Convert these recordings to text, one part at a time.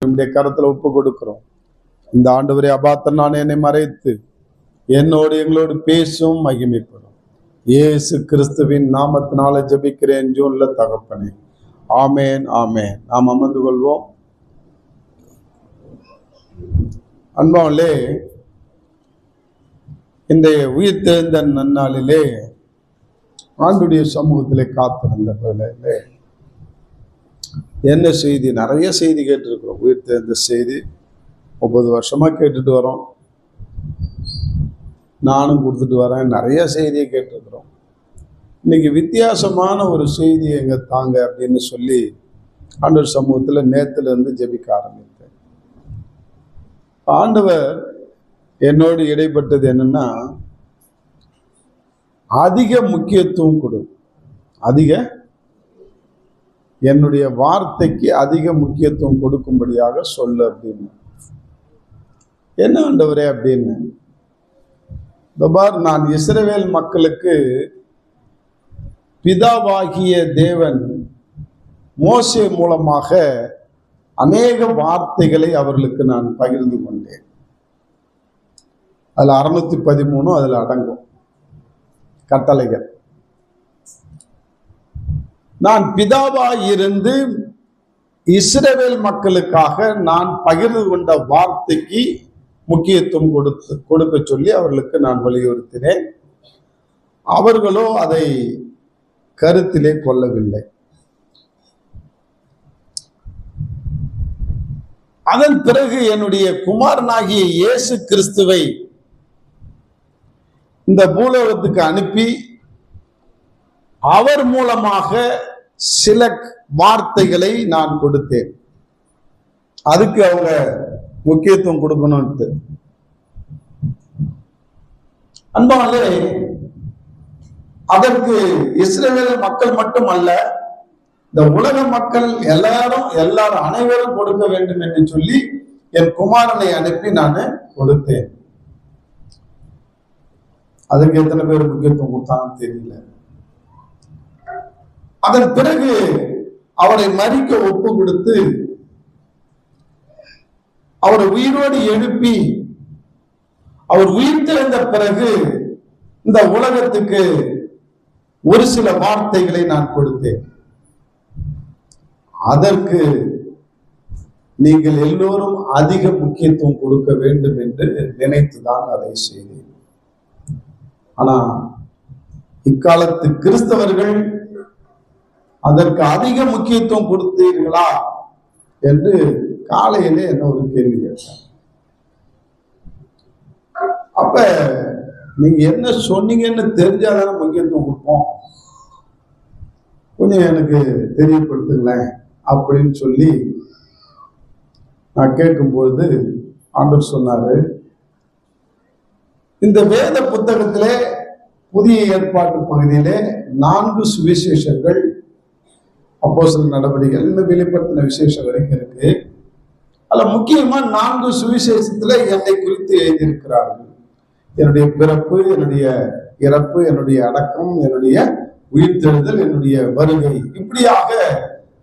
கரத்துல ஒப்பு கொடுக்கிறோம். இந்த ஆண்டவரே அபாத்தனான என்னை மறைத்து என்னோடு எங்களோடு பேசும் மகிமைப்படும் இயேசு கிறிஸ்துவின் நாமத்தினால ஜெபிக்கிறேன் ஜூன்ல தகப்பனே. ஆமேன் ஆமேன். நாம் அமர்ந்து கொள்வோம். அன்பாவிலே, இந்த உயிர் தேர்ந்த நன்னாளிலே ஆண்டுடைய சமூகத்திலே காத்திருந்த வேளையிலே என்ன செய்தி, நிறைய செய்தி கேட்டிருக்கிறோம். உயிர் தேர்ந்த செய்தி 30 வருஷமா கேட்டுட்டு வரோம். நானும் கொடுத்துட்டு வரேன். நிறைய செய்தியை கேட்டிருக்கிறோம். இன்னைக்கு வித்தியாசமான ஒரு செய்தி எங்க தாங்க அப்படின்னு சொல்லி ஆண்டவர் சமூகத்துல நேத்துல இருந்து ஜெபிக்க ஆரம்பித்தேன். ஆண்டவர் என்னோடு இடைப்பட்டது என்னன்னா, அதிக முக்கியத்துவம் கொடு, என்னுடைய வார்த்தைக்கு அதிக முக்கியத்துவம் கொடுக்கும்படியாக சொல்லு அப்படின்னு. என்ன ஆண்டவரே அப்படின்னு, நான் இஸ்ரவேல் மக்களுக்கு பிதாவாகிய தேவன் மோசே மூலமாக அநேக வார்த்தைகளை அவர்களுக்கு நான் பகிர்ந்து கொண்டேன். அதுல 613 அதுல அடங்கும் கட்டளைகள். நான் பிதாவாய் இருந்து இஸ்ரவேல் மக்களுக்காக நான் பகிர்ந்து கொண்ட வார்த்தைக்கு முக்கியத்துவம் கொடுக்க சொல்லி அவர்களுக்கு நான் வலியுறுத்தினேன். அவர்களோ அதை கருத்திலே கொள்ளவில்லை. அதன் பிறகு என்னுடைய குமாரனாகிய இயேசு கிறிஸ்துவை இந்த பூலோகத்துக்கு அனுப்பி அவர் மூலமாக சில வார்த்தைகளை நான் கொடுத்தேன். அதுக்கு அவங்க முக்கியத்துவம் கொடுக்கணும்ட்டு. அன்பாலே, அதற்கு இஸ்ரவேல் மக்கள் மட்டுமல்ல, இந்த உலக மக்கள் எல்லாரும் அனைவரும் கொடுக்க வேண்டும் என்று சொல்லி என் குமாரனை அனுப்பி நான் கொடுத்தேன். அதுக்கு எத்தனை பேர் முக்கியத்துவம் கொடுத்தாங்கன்னு தெரியல. அதன் பிறகு அவரை மரிக்க ஒப்பு கொடுத்து அவரை உயிரோடு எழுப்பி அவர் உயிர் தெழுந்த பிறகு இந்த உலகத்துக்கு ஒரு சில வார்த்தைகளை நான் கொடுத்தேன். அதற்கு நீங்கள் எல்லோரும் அதிக முக்கியத்துவம் கொடுக்க வேண்டும் என்று நினைத்துதான் அதை செய்தேன். ஆனா இக்காலத்து கிறிஸ்தவர்கள் அதற்கு அதிக முக்கியத்துவம் கொடுத்தீர்களா என்று காலையிலே என்ன ஒரு கேள்வி கேட்டாங்க. அப்ப நீங்க என்ன சொன்னீங்கன்னு தெரிஞ்சாதானே முக்கியத்துவம் கொடுப்போம், கொஞ்சம் எனக்கு தெரியப்படுத்துங்களேன் அப்படின்னு சொல்லி நான் கேட்கும்பொழுது ஆண்டவர் சொன்னாரு, இந்த வேத புத்தகத்திலே புதிய ஏற்பாட்டு பகுதியிலே 4 சுவிசேஷங்கள், அப்போஸ்தலர் நடவடிக்கைகள், இந்த வெளிப்படுத்தின விசேஷம் வரைக்கும் இருக்கு. அதுல முக்கியமா 4 சுவிசேஷத்துல என்னை குறித்து எழுதியிருக்கிறார்கள். என்னுடைய பிறப்பு, என்னுடைய இறப்பு, என்னுடைய அடக்கம், என்னுடைய உயிர்த்தெழுதல், என்னுடைய வருகை, இப்படியாக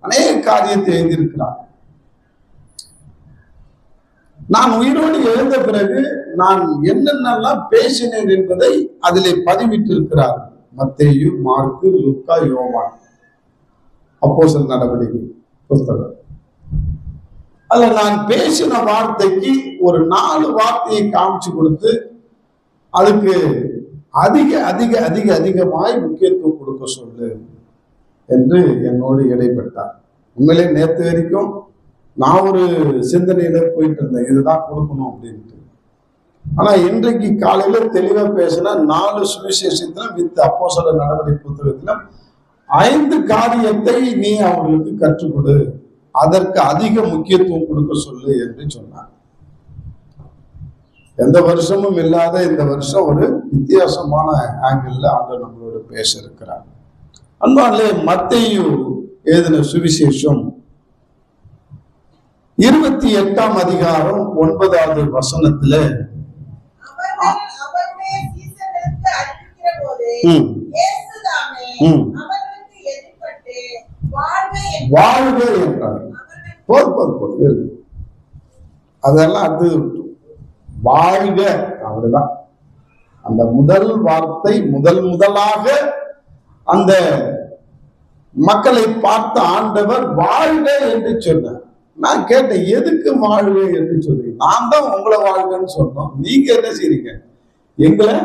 அநேக காரியத்தை எழுதியிருக்கிறார். நான் உயிரோடு எழுந்த பிறகு நான் என்னென்னலாம் பேசினேன் என்பதை அதிலே பதிவிட்டு இருக்கிறார். மத்தேயு, மார்க்கு, லூக்கா, யோவான், அப்போஸ்தலர் நடவடிக்கை புத்தகம். அதுல நான் பேசின வார்த்தைக்கு ஒரு 4 வார்த்தையை காமிச்சு கொடுத்து அதுக்கு அதிக அதிக அதிக அதிகமாய் முக்கியத்துவம் கொடுக்க சொல்லு என்று என்னோடு இடைப்பட்டார். உண்மையிலே நேற்று வரைக்கும் நான் ஒரு சிந்தனையில போயிட்டு இருந்தேன், இதுதான் கொடுக்கணும் அப்படின்ட்டு. ஆனா இன்றைக்கு காலையில தெளிவா பேசினா 4 சுவிசேஷத்துல வித் அப்போஸ்தலர் நடவடிக்கை புத்தகத்துல 5 காரியத்தை நீ அவர்களுக்கு கற்றுக் கொடு, அதற்கு அதிக முக்கியத்துவம் கொடுக்க சொல்லு என்று சொன்னார். எந்த வருஷமும் இல்லாத இந்த வருஷம் ஒரு வித்தியாசமான ஆங்கிள் ஆண்டவர் நம்மளோட பேச இருக்கிறார். அன்பாலே, மத்தேயு எழுதின சுவிசேஷம் 28ஆம் அதிகாரம் 9வது வசனத்துல வாழ்க என்றார். போது அதெல்லாம் அது வாழ்க, அவ்வளவுதான். அந்த முதல் வார்த்தை முதலாக அந்த மக்களை பார்த்த ஆண்டவர் வாழ்க என்று சொன்னார். நான் கேட்டேன், எதுக்கு வாழ்க என்று சொல்றீங்க? நான் தான் உங்களை வாழ்கன்னு சொன்னோம், நீங்க என்ன செய்றீங்க? எங்களை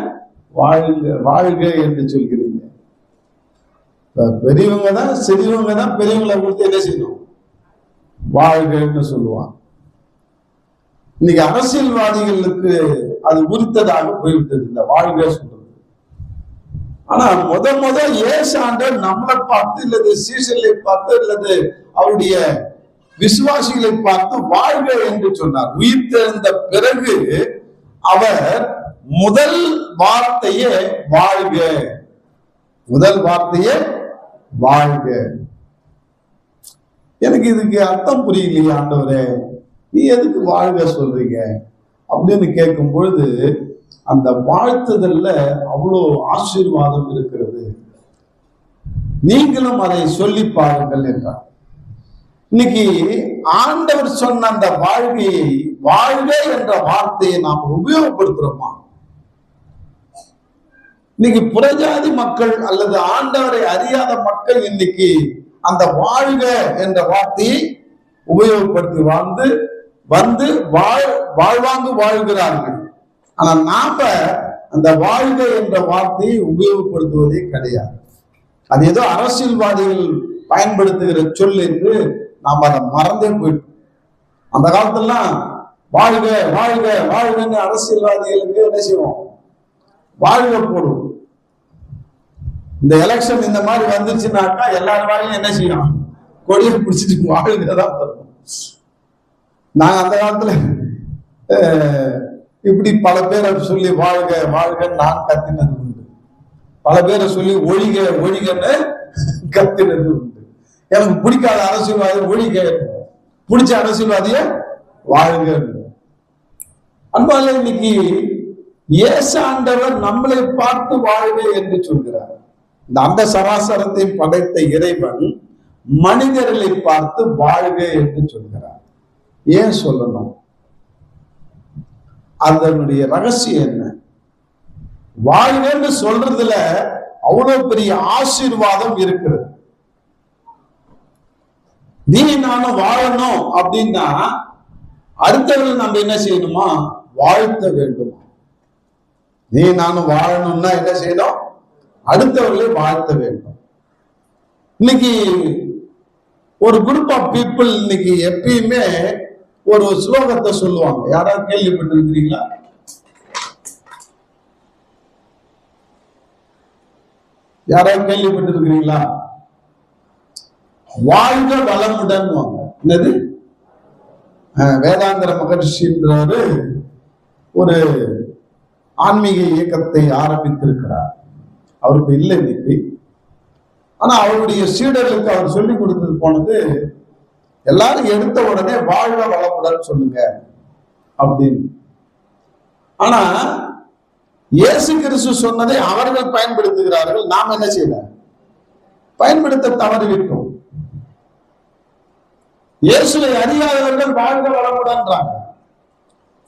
வாழ்க வாழ்க என்று சொல்கிறீங்க. பெரியவங்க தான் சிறியவங்க தான் பெரியவங்களை கொடுத்து என்ன செய்யணும்? வாழ்கன்னு சொல்லுவாங்க. இன்னைக்கு அரசியல்வாதிகளுக்கு அது உரித்ததாக போய்விட்டது இந்த வாழ்க சொல்றது. ஆனா முத இயேசு ஆண்டவர் நம்மளை பார்த்து இல்லது சீசர்களை பார்த்து இல்லது அவருடைய விசுவாசிகளை பார்த்து வாழ்க என்று சொன்னார். உயிர் தெழுந்த பிறகு அவர் முதல் வார்த்தையே வாழ்க, முதல் வார்த்தையே வாழ்க. எனக்கு இதுக்கு அர்த்தம் புரியலையே ஆண்டவரே, நீ எதுக்கு வாழ்க சொல்றீங்க அப்படின்னு கேட்கும் பொழுது அந்த வாழ்த்துதல்ல அவ்வளோ ஆசீர்வாதம் இருக்கிறது, நீங்களும் அதை சொல்லி பாருங்கள் என்றார். இன்னைக்கு ஆண்டவர் சொன்ன அந்த வாழ்க்கையை, வாழ்க என்ற வார்த்தையை நாம் உபயோகப்படுத்துறோமா? இன்னைக்கு புறஜாதி மக்கள் அல்லது ஆண்டவரை அறியாத மக்கள் இன்னைக்கு அந்த வாழ்க என்ற வார்த்தையை உபயோகப்படுத்தி வந்து வாழ்வாங்கு வாழ்கிறார்கள். ஆனா நாம அந்த வாழ்க என்ற வார்த்தையை உபயோகப்படுத்துவதே கிடையாது. அது ஏதோ அரசியல்வாதிகள் பயன்படுத்துகிற சொல் என்று நாம் அதை மறந்தே போயிட்டோம். அந்த காலத்துலாம் வாழ்க வாழ்க வாழ்கன்னு அரசியல்வாதிகளுக்கு என்ன செய்வோம்? வாழ்க போடுவோம். இந்த எலெக்ஷன் இந்த மாதிரி வந்துச்சுனாக்கா எல்லாரும் வாயிலும் என்ன செய்யும்? கொடியை பிடிச்சிட்டு வாழ்கதான் வரும். நாங்க அந்த காலத்துல இப்படி பல பேரை சொல்லி வாழ்க வாழ்கன்னு நான் கத்தினது உண்டு, பல பேரை சொல்லி ஒழிக ஒழிகன்னு கத்தினது உண்டு. எனக்கு பிடிக்காத அரசியல்வாதி ஒழிக, பிடிச்ச அரசியல்வாதிய வாழ்க. அன்பால இன்னைக்கு இயேசு ஆண்டவர் நம்மளை பார்த்து வாழ்க என்று சொல்கிறார். இந்த அந்த சராசரத்தை படைத்த இறைவன் மனிதர்களை பார்த்து வாழ்க என்று சொல்கிறார். ஏன் சொல்லணும்? அதனுடைய ரகசியம் என்ன? வாழ்கன்னு சொல்றதுல அவ்வளவு பெரிய ஆசீர்வாதம் இருக்கிறது. நீ நானும் வாழணும் அப்படின்னா அடுத்தவர்கள் நம்ம என்ன செய்யணுமா? வாழ்த்த வேண்டும். நீ நானும் வாழணும்னா என்ன செய்யணும்? அடுத்தவர்களை வாழ்த்த வேண்டும். இன்னைக்கு ஒரு குரூப் ஆஃப் பீப்புள் இன்னைக்கு எப்பயுமே ஒரு ஸ்லோகத்தை சொல்லுவாங்க. யாராவது கேள்விப்பட்டிருக்கிறீங்களா? யாராவது கேள்விப்பட்டிருக்கிறீங்களா? வாழ்க வளமுடன். என்னது? வேதாந்திர மகர்ஷின்றவரு ஒரு ஆன்மீக இயக்கத்தை ஆரம்பித்திருக்கிறார். அவருக்கு இல்லை இன்னைக்கு. ஆனா அவருடைய சீடர்களுக்கு அவர் சொல்லி கொடுத்தது போனது, எல்லாரும் எடுத்த உடனே வாழ்க வளமுடன் சொல்லுங்க அப்படின்னு. ஆனா இயேசு கிறிஸ்து சொன்னதை அவர்கள் பயன்படுத்துகிறார்கள். நாம் என்ன செய்யல? பயன்படுத்த தவறிவிட்டோம். இயேசுவை அறியாதவர்கள் வாழ்க வளமுடன்றாங்க.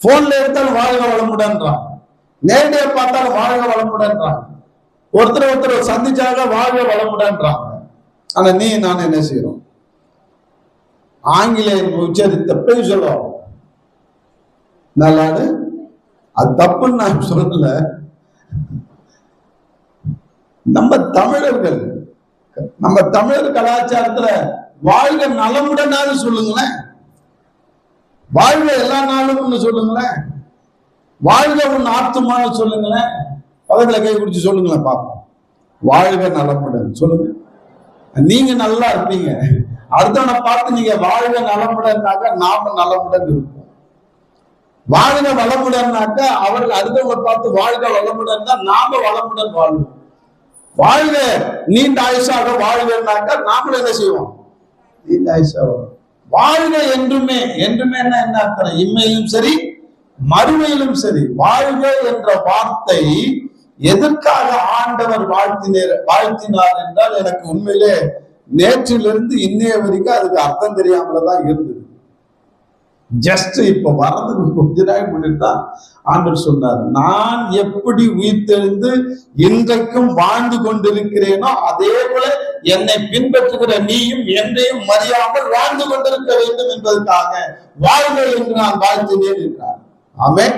போன்ல எடுத்தால் வாழ்க வளமுடன்றாங்க, நேரடியா பார்த்தால் வாழ்க வளமுடன்றாங்க, ஒருத்தர் சந்திச்சாக வாழ்க வளமுடன்றாங்க. ஆனா நீ நான் என்ன செய்யறோம்? ஆங்கிலேயர் உச்சரித்த போய் சொல்லுவோம் நல்லாடு. அது தப்புன்னு நான் சொல்லல. நம்ம தமிழர் கலாச்சாரத்துல வாழ்க நலமுடனாவது சொல்லுங்களேன், வாழ்க எல்லா நாளும் சொல்லுங்களேன், வாழ்க உன் ஆத்துமான சொல்லுங்களேன். பக்கத்துல கை குடிச்சு சொல்லுங்களேன் பார்ப்போம். வாழ்க நலமுடன் சொல்லுங்க. நீங்க நல்லா இருப்பீங்க. அடுத்தவனை பார்த்து நீங்க வாழ்க நலமுடன்னாக்கா நாம நலமுடன் இருப்போம். வாழ்க வளமுடன்னாக்கா அவர்கள் அடுத்தவங்களை பார்த்து வாழ்க வளமுடன் தான் நாம வளமுடன் வாழ்வோம். வாழ்க நீண்ட ஆயுசாக வாழ்கன்னாக்கா நாமளும் என்ன செய்வோம்? நீண்ட ஆயுசா வாழ்க என்றுமே. என்றுமே என்ன அர்த்தம்? இம்மையிலும் சரி மறுமையிலும் சரி வாழ்க என்ற வார்த்தை எதற்காக ஆண்டவர் வாழ்த்தினார் என்றால், எனக்கு உண்மையிலே நேற்றிலிருந்து இன்னைய வரைக்கும் அதுக்கு அர்த்தம் தெரியாமலதான் இருந்தது. ஜஸ்ட் இப்ப வர்றதுக்கு கொஞ்ச நாள் முன்னாடி தான் ஆண்டவர் சொன்னார், நான் எப்படி உயிர்த்தெழுந்து இன்றைக்கும் வாழ்ந்து கொண்டிருக்கிறேனோ அதே போல என்னை பின்பற்றுகிற நீயும் என்னையும் மறியாமல் வாழ்ந்து கொண்டிருக்க வேண்டும் என்பதற்காக வாழ்க என்று நான் வாழ்த்தினேன் என்றார். ஆமென்.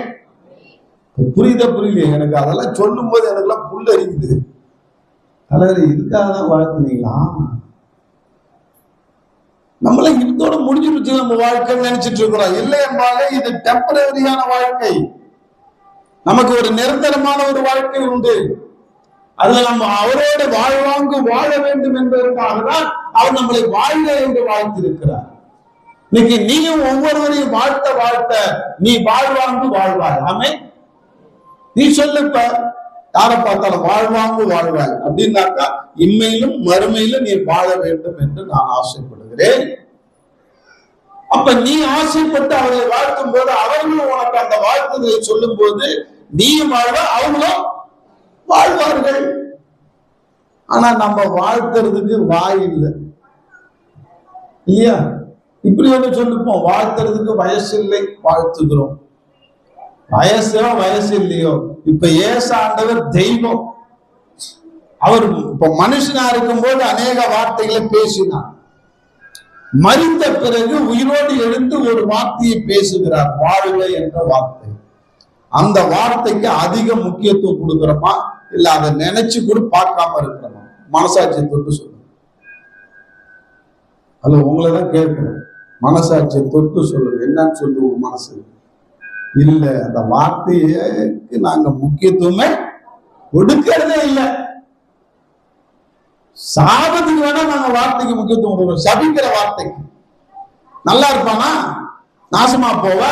புரியலையே எனக்கு? அதெல்லாம் சொல்லும் போது எனக்குலாம் புல்லரிக்குது. தலைவர் இதுக்காக தான் வாழ்த்துனீங்களா? நம்மள இதோட முடிஞ்சிருச்சு நம்ம வாழ்க்கை நினைச்சிட்டு இருக்கிறோம். இல்லை என்றாலே இது டெம்பரரியான வாழ்க்கை. நமக்கு ஒரு நிரந்தரமான ஒரு வாழ்க்கை உண்டு. அதுல நம்ம அவரோட வாழ்வாங்கு வாழ வேண்டும் என்பதற்காக தான் அவர் நம்மளை வாழ்க என்று வாழ்த்திருக்கிறார். இன்னைக்கு நீயும் ஒவ்வொருவரையும் வாழ்த்த நீ வாழ்வாங்கு வாழ்வாய். ஆமென். நீ சொல்லுப்ப, யாரை பார்த்தாலும் வாழ்வாங்கு வாழ்வாய் அப்படின்னாக்கா இம்மையிலும் மறுமையிலும் நீ வாழ வேண்டும் என்று நான் ஆசைப்படுகிறேன். அப்ப நீ ஆசைப்பட்டு அவர்களை வாழ்த்தும் போது அவர்களும் உனக்கு அந்த வாழ்த்துதலை சொல்லும் போது நீயும் வாழ்வ, அவங்களும் வாழ்வார்கள். ஆனா நம்ம வாழ்த்துறதுக்கு வாய் இல்லை இல்லையா? இப்படி ஒண்ணு சொல்லிப்போம், வாழ்த்துறதுக்கு வயசு இல்லை, வாழ்த்துகிறோம். வயசு இல்லையோ, இப்ப இயேசு ஆண்டவர் தெய்வம். அவர் இப்ப மனுஷனா இருக்கும் போது அநேக வார்த்தைகளை பேசினார். மரித்த பிறகு உயிரோடு எழுந்து ஒரு வார்த்தையை பேசுகிறார், வாழ்க என்ற வார்த்தை. அந்த வார்த்தைக்கு அதிக முக்கியத்துவம் கொடுக்கிறோமா இல்ல அதை நினைச்சு கூட பார்க்காம இருக்கிறோமா? மனசாட்சியை தொட்டு சொல்லுங்க. அது உங்களைதான் கேட்கிறேன். மனசாட்சியை தொட்டு சொல்லுங்க. என்னன்னு சொல்லுங்க உங்க மனசு? இல்ல, அந்த வார்த்தைக்கு நாங்க முக்கியத்துவமே கொடுக்கிறதே இல்லை. சாபத்துக்கு வேணா நாங்க வார்த்தைக்கு முக்கியத்துவம் கொடுக்கிறோம். சபிக்கிற வார்த்தைக்கு. நல்லா இருப்பானா, நாசமா போவ,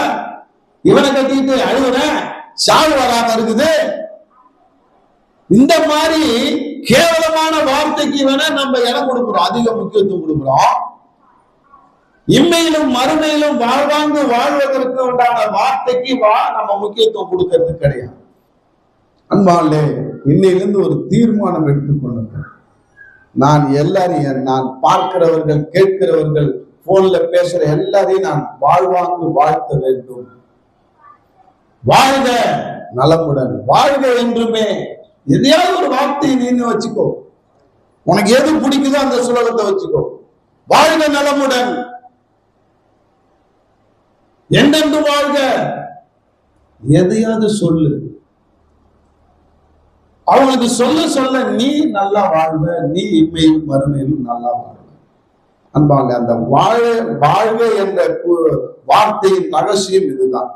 இவனை கட்டிட்டு அழுகுறேன், சாவு வராம இருக்குது, இந்த மாதிரி கேவலமான வார்த்தைக்கு வேணா நம்ம இடம் கொடுக்கிறோம், அதிக முக்கியத்துவம் கொடுக்கிறோம். இம்மையிலும் மறுமையிலும் வாழ்வாங்கு வாழ்வதற்கு உண்டான வார்த்தைக்கு நம்ம முக்கியத்துவம் கொடுக்கிறது கிடையாது. அன்பாலே, இன்னையிலிருந்து ஒரு தீர்மானம் எடுத்துக்கொள்ளுங்க. நான் எல்லாரையும், நான் பார்க்கிறவர்கள், கேட்கிறவர்கள், போன்ல பேசுற எல்லாரையும் நான் வாழ்வாங்கு வாழ்த்த வேண்டும். வாழ்க நலமுடன், வாழ்க என்றுமே. எதையாவது ஒரு வார்த்தையை நீங்க வச்சுக்கோ. உனக்கு எது பிடிக்குதோ அந்த சுலகத்தை வச்சுக்கோ. வாழ்க நலமுடன், என்றென்று வாழ்க. எதையாவது சொல்லு. அவங்களுக்கு சொல்ல நீ நல்லா வாழ்வ, நீ இம்மையிலும் மறுமையிலும் நல்லா வாழ்வ. அன்பாங்க, அந்த வாழ்க என்ற வார்த்தையின் ரகசியம் இதுதான்.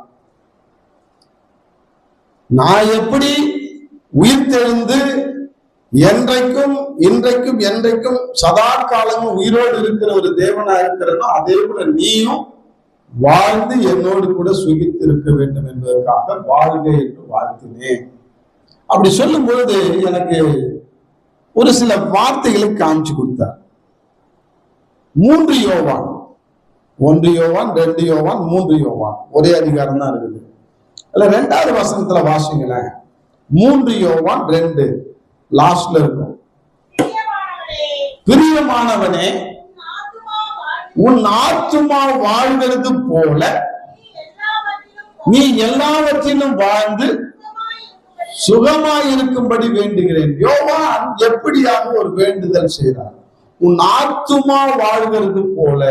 நான் எப்படி உயிர்த்தெழுந்து என்றைக்கும் இன்றைக்கும் என்றைக்கும் சதா காலமும் உயிரோடு இருக்கிற ஒரு தேவனா இருக்கிறனோ அதே போல நீயும் வாழ்ந்து என்னோடு கூட சுகித்து இருக்க வேண்டும் என்பதற்காக வாழ்க என்று வாழ்த்தினேன். அப்படி சொல்லும் பொழுது எனக்கு ஒரு சில வார்த்தைகளை காமிச்சு கொடுத்தார். 3 யோவான், 1 யோவான், 2 யோவான், 3 யோவான், ஒரே அதிகாரம் தான் இருக்குது. இல்ல 2வது வசனத்துல வாசிங்களேன். 3 யோவான் 2 லாஸ்ட்ல இருக்கும். பிரியமானவனே, உன் ஆத்துமா வாழ்கிறது போல நீ எல்லாவற்றிலும் வாழ்ந்து சுகமாய் இருக்கும்படி வேண்டுகிறேன். யோவான் எப்படியாக ஒரு வேண்டுதல் செய்கிறார்? உன் ஆத்துமா வாழ்கிறது போல.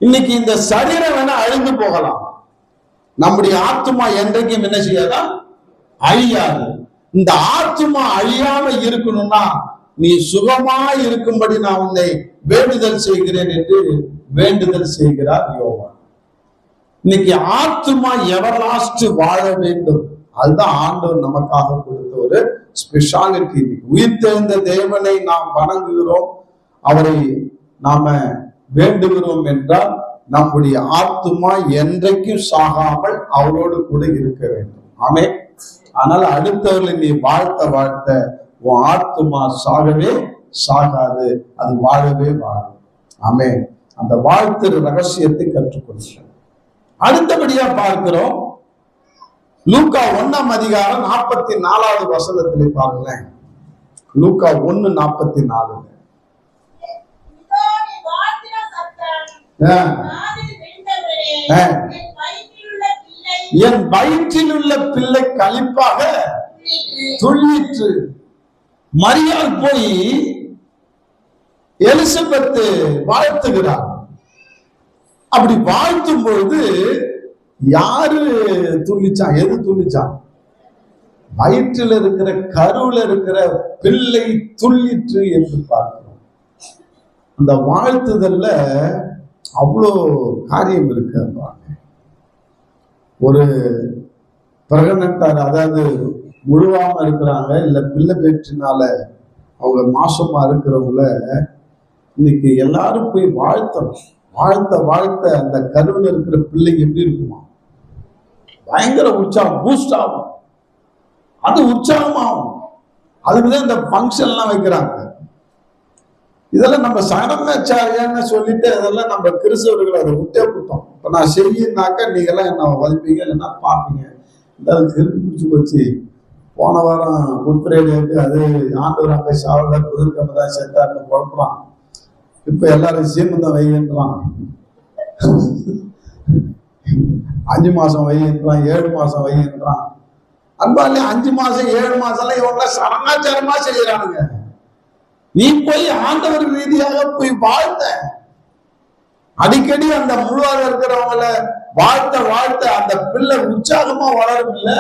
இன்னைக்கு இந்த சரீரம் வேணா அழிந்து போகலாம், நம்முடைய ஆத்துமா என்றைக்கும் என்ன செய்யாதா? அழியாது. இந்த ஆத்துமா அழியாம இருக்கணும்னா நீ சுகமாய் இருக்கும்படி நான் உன்னை வேண்டுதல் செய்கிறேன் என்று வேண்டுதல் செய்கிறார் யோவான். இன்னைக்கு ஆத்துமா எவர்லாஸ்ட் வாழ வேண்டும். அதுதான் ஆண்டவர் நமக்காக கொடுத்த ஒரு ஸ்பெஷாலிட்டி. உயிர்த்தெழுந்த தேவனை நாம் வணங்குகிறோம், அவரை நாம வேண்டுகிறோம் என்றால் நம்முடைய ஆத்துமா என்றைக்கும் சாகாமல் அவரோடு கூட இருக்க வேண்டும். ஆமென். ஆனால் அடுத்தவர்களை நீ வாழ்த்த உன் ஆத்துமா சாகவே சாகாது, அது வாழவே வாழும். ஆமென். அந்த வாழ்த்து ரகசியத்தை கற்றுக்கொள்கிறோம். அடுத்தபடியா பார்க்கிறோம், லூக்கா 1ஆம் அதிகாரம் 44வது வசனத்திலே பாருங்களேன். லூக்கா 1:44. என் வயிற்றில் உள்ள பிள்ளை களிப்பாக துள்ளிற்று. மரியாள் போய் எலிசபெத் வாழ்த்துகிறார். அப்படி வாழ்த்தும் பொழுது யாரு துள்ளிச்சான்? எது துள்ளிச்சான்? வயிற்றில் இருக்கிற கருவில் இருக்கிற பிள்ளை துள்ளிற்று என்று பார்க்கிறோம். அந்த வாழ்த்துதல்ல அவ்வளோ காரியம் இருக்கு. ஒரு பிரகனட்டார், அதாவது முழுவாம இருக்கிறாங்க, இல்ல பிள்ளை பேற்றினால அவங்க மாசமா இருக்கிறவங்கள இன்னைக்கு எல்லாரும் போய் வாழ்த்தணும். வாழ்த்த அந்த கருவில் இருக்கிற பிள்ளை எப்படி இருக்குமா? பயங்கர உற்சாகம், பூஸ்ட் ஆகும். அது உற்சாகமாகும். அதுக்குதான் இந்த ஃபங்க்ஷன் எல்லாம் வைக்கிறாங்க. இதெல்லாம் நம்ம சடங்காச்சாரியான்னு சொல்லிட்டு அதெல்லாம் நம்ம கிறிஸ்தவர்கள் அதை விட்டே விட்டோம். இப்ப நான் செய்யினாக்கா நீங்க எல்லாம் என்ன வதிப்பீங்க, இல்லைன்னா பார்ப்பீங்க. இந்த திருப்பி பிடிச்சி போச்சு. போன வாரம் குட்பிரேடியாவுக்கு அது ஆண்டவர் அங்கே சாவல புதன்கிழமை தான் சேர்த்தாருன்னு குழப்பறான். இப்ப எல்லாரும் சீமந்தம் வைகின்றான், 5 மாசம் வைகின்றான், 7 மாசம் வைகின்றான். அன்பாலே 5 மாசம் 7 மாசம் எல்லாம் இவங்க சடங்காச்சாரமா செய்யறானுங்க. நீ போய் ஆண்டவர் ரீதியாக போய் வாழ்த்த. அடிக்கடி அந்த முழுவாக இருக்கிறவங்கள வாழ்த்த அந்த பிள்ளை உற்சாகமா வளரும். இல்ல